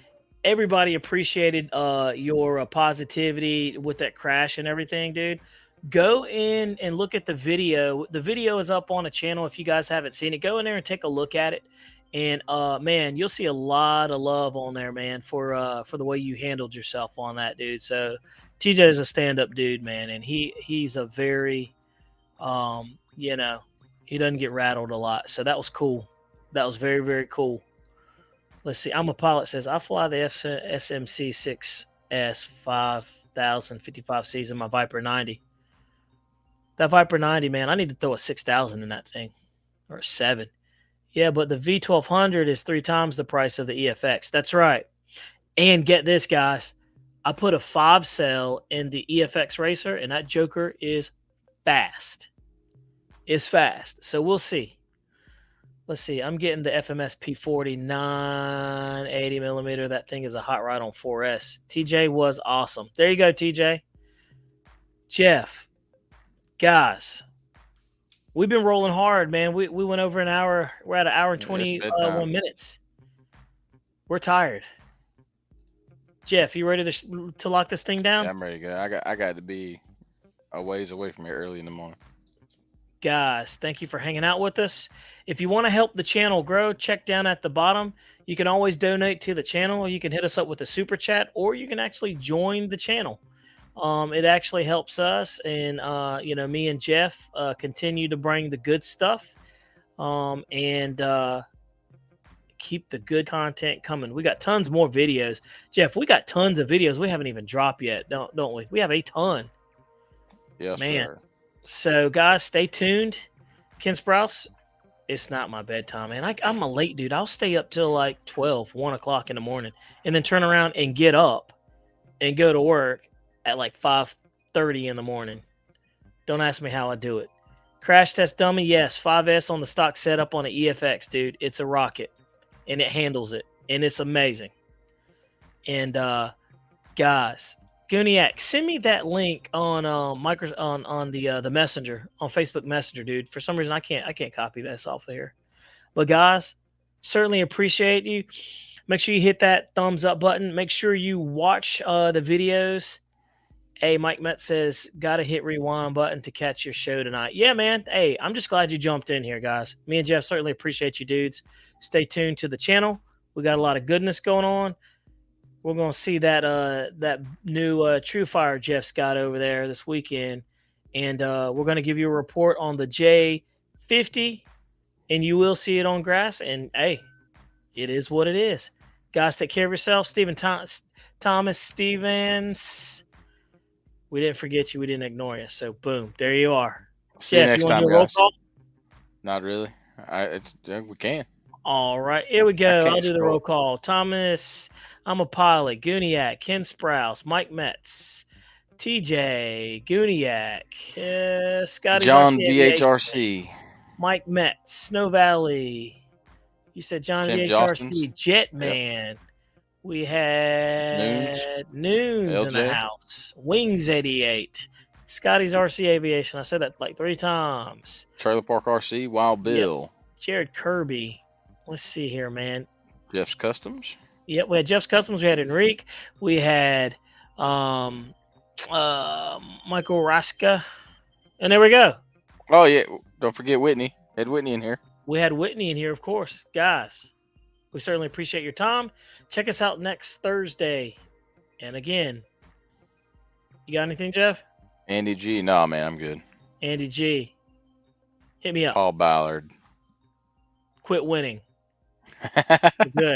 everybody appreciated your positivity with that crash and everything, dude. Go in and look at the video. The video is up on a channel. If you guys haven't seen it, go in there and take a look at it. And man, you'll see a lot of love on there, man, for the way you handled yourself on that, dude. So TJ is a stand-up dude, man, and he's a very you know, he doesn't get rattled a lot. So that was cool. That was very, very cool. Let's see. I'm a pilot says I fly the SMC 6S 5055 season, my Viper 90. That Viper 90, man, I need to throw a 6,000 in that thing, or a 7. Yeah, but the V1200 is 3 times the price of the EFX. That's right. And get this, guys. I put a 5 cell in the EFX racer, and that joker is fast. It's fast. So we'll see. Let's see. I'm getting the FMS P40 980 millimeter. That thing is a hot ride on 4S. TJ was awesome. There you go, TJ. Jeff, guys, we've been rolling hard, man. We went over an hour. We're at an hour and 21 minutes. We're tired. Jeff, you ready to lock this thing down?
Yeah, I'm ready to go. I got to be a ways away from here early in the morning.
Guys, thank you for hanging out with us. If you want to help the channel grow, check down at the bottom. You can always donate to the channel, or you can hit us up with a super chat, or you can actually join the channel. It actually helps us, and you know, me and Jeff continue to bring the good stuff, and keep the good content coming. We got tons more videos, Jeff. We got tons of videos we haven't even dropped yet, don't we? We have a ton.
Yes,
man.
sir.
So, guys, stay tuned. Ken Sprouse, it's not my bedtime, man. I'm a late dude. I'll stay up till like 1 o'clock in the morning, and then turn around and get up and go to work at like 5:30 in the morning. Don't ask me how I do it. Crash test dummy, yes. 5S on the stock setup on an EFX, dude. It's a rocket, and it handles it, and it's amazing. And guys, Guniac, send me that link on on the Messenger, on Facebook Messenger, dude. For some reason, I can't copy this off of here. But guys, certainly appreciate you. Make sure you hit that thumbs up button. Make sure you watch the videos. Hey, Mike Metz says, gotta hit rewind button to catch your show tonight. Yeah, man. Hey, I'm just glad you jumped in here, guys. Me and Jeff certainly appreciate you, dudes. Stay tuned to the channel. We got a lot of goodness going on. We're going to see that that new True Fire Jeff's got over there this weekend. And we're going to give you a report on the J50. And you will see it on grass. And, hey, it is what it is. Guys, take care of yourself. Thomas Stevens. We didn't forget you. We didn't ignore you. So, boom. There you are.
See you
Jeff,
next
you want
time,
to do a roll
guys.
call?
Not really. We can.
All right. Here we go.
can't
I'll do the
scroll.
roll call. Thomas, I'm a pilot. Guniac, Ken Sprouse, Mike Metz, TJ, Guniac, Scotty
John
Garcia Aviation,
VHRC.
Mike Metz, Snow Valley. You said John
Tim
VHRC,
Jostens.
Jetman. We had Noons in the
LJ.
house. Wings 88. Scotty's RC Aviation. I said that like 3 times.
Trailer Park RC. Wild Bill.
Jared Kirby. Let's see here, man.
Jeff's Customs.
Yep, we had Jeff's Customs. We had Enrique. We had Michael Raska. And there we go.
Oh yeah, don't forget Whitney. Had Whitney in here.
We had Whitney in here, of course. Guys, we certainly appreciate your time. Check us out next Thursday. And again, you got anything, Jeff?
Andy G. Nah, man, I'm good.
Andy G. Hit me up.
Paul Ballard.
Quit winning. Good.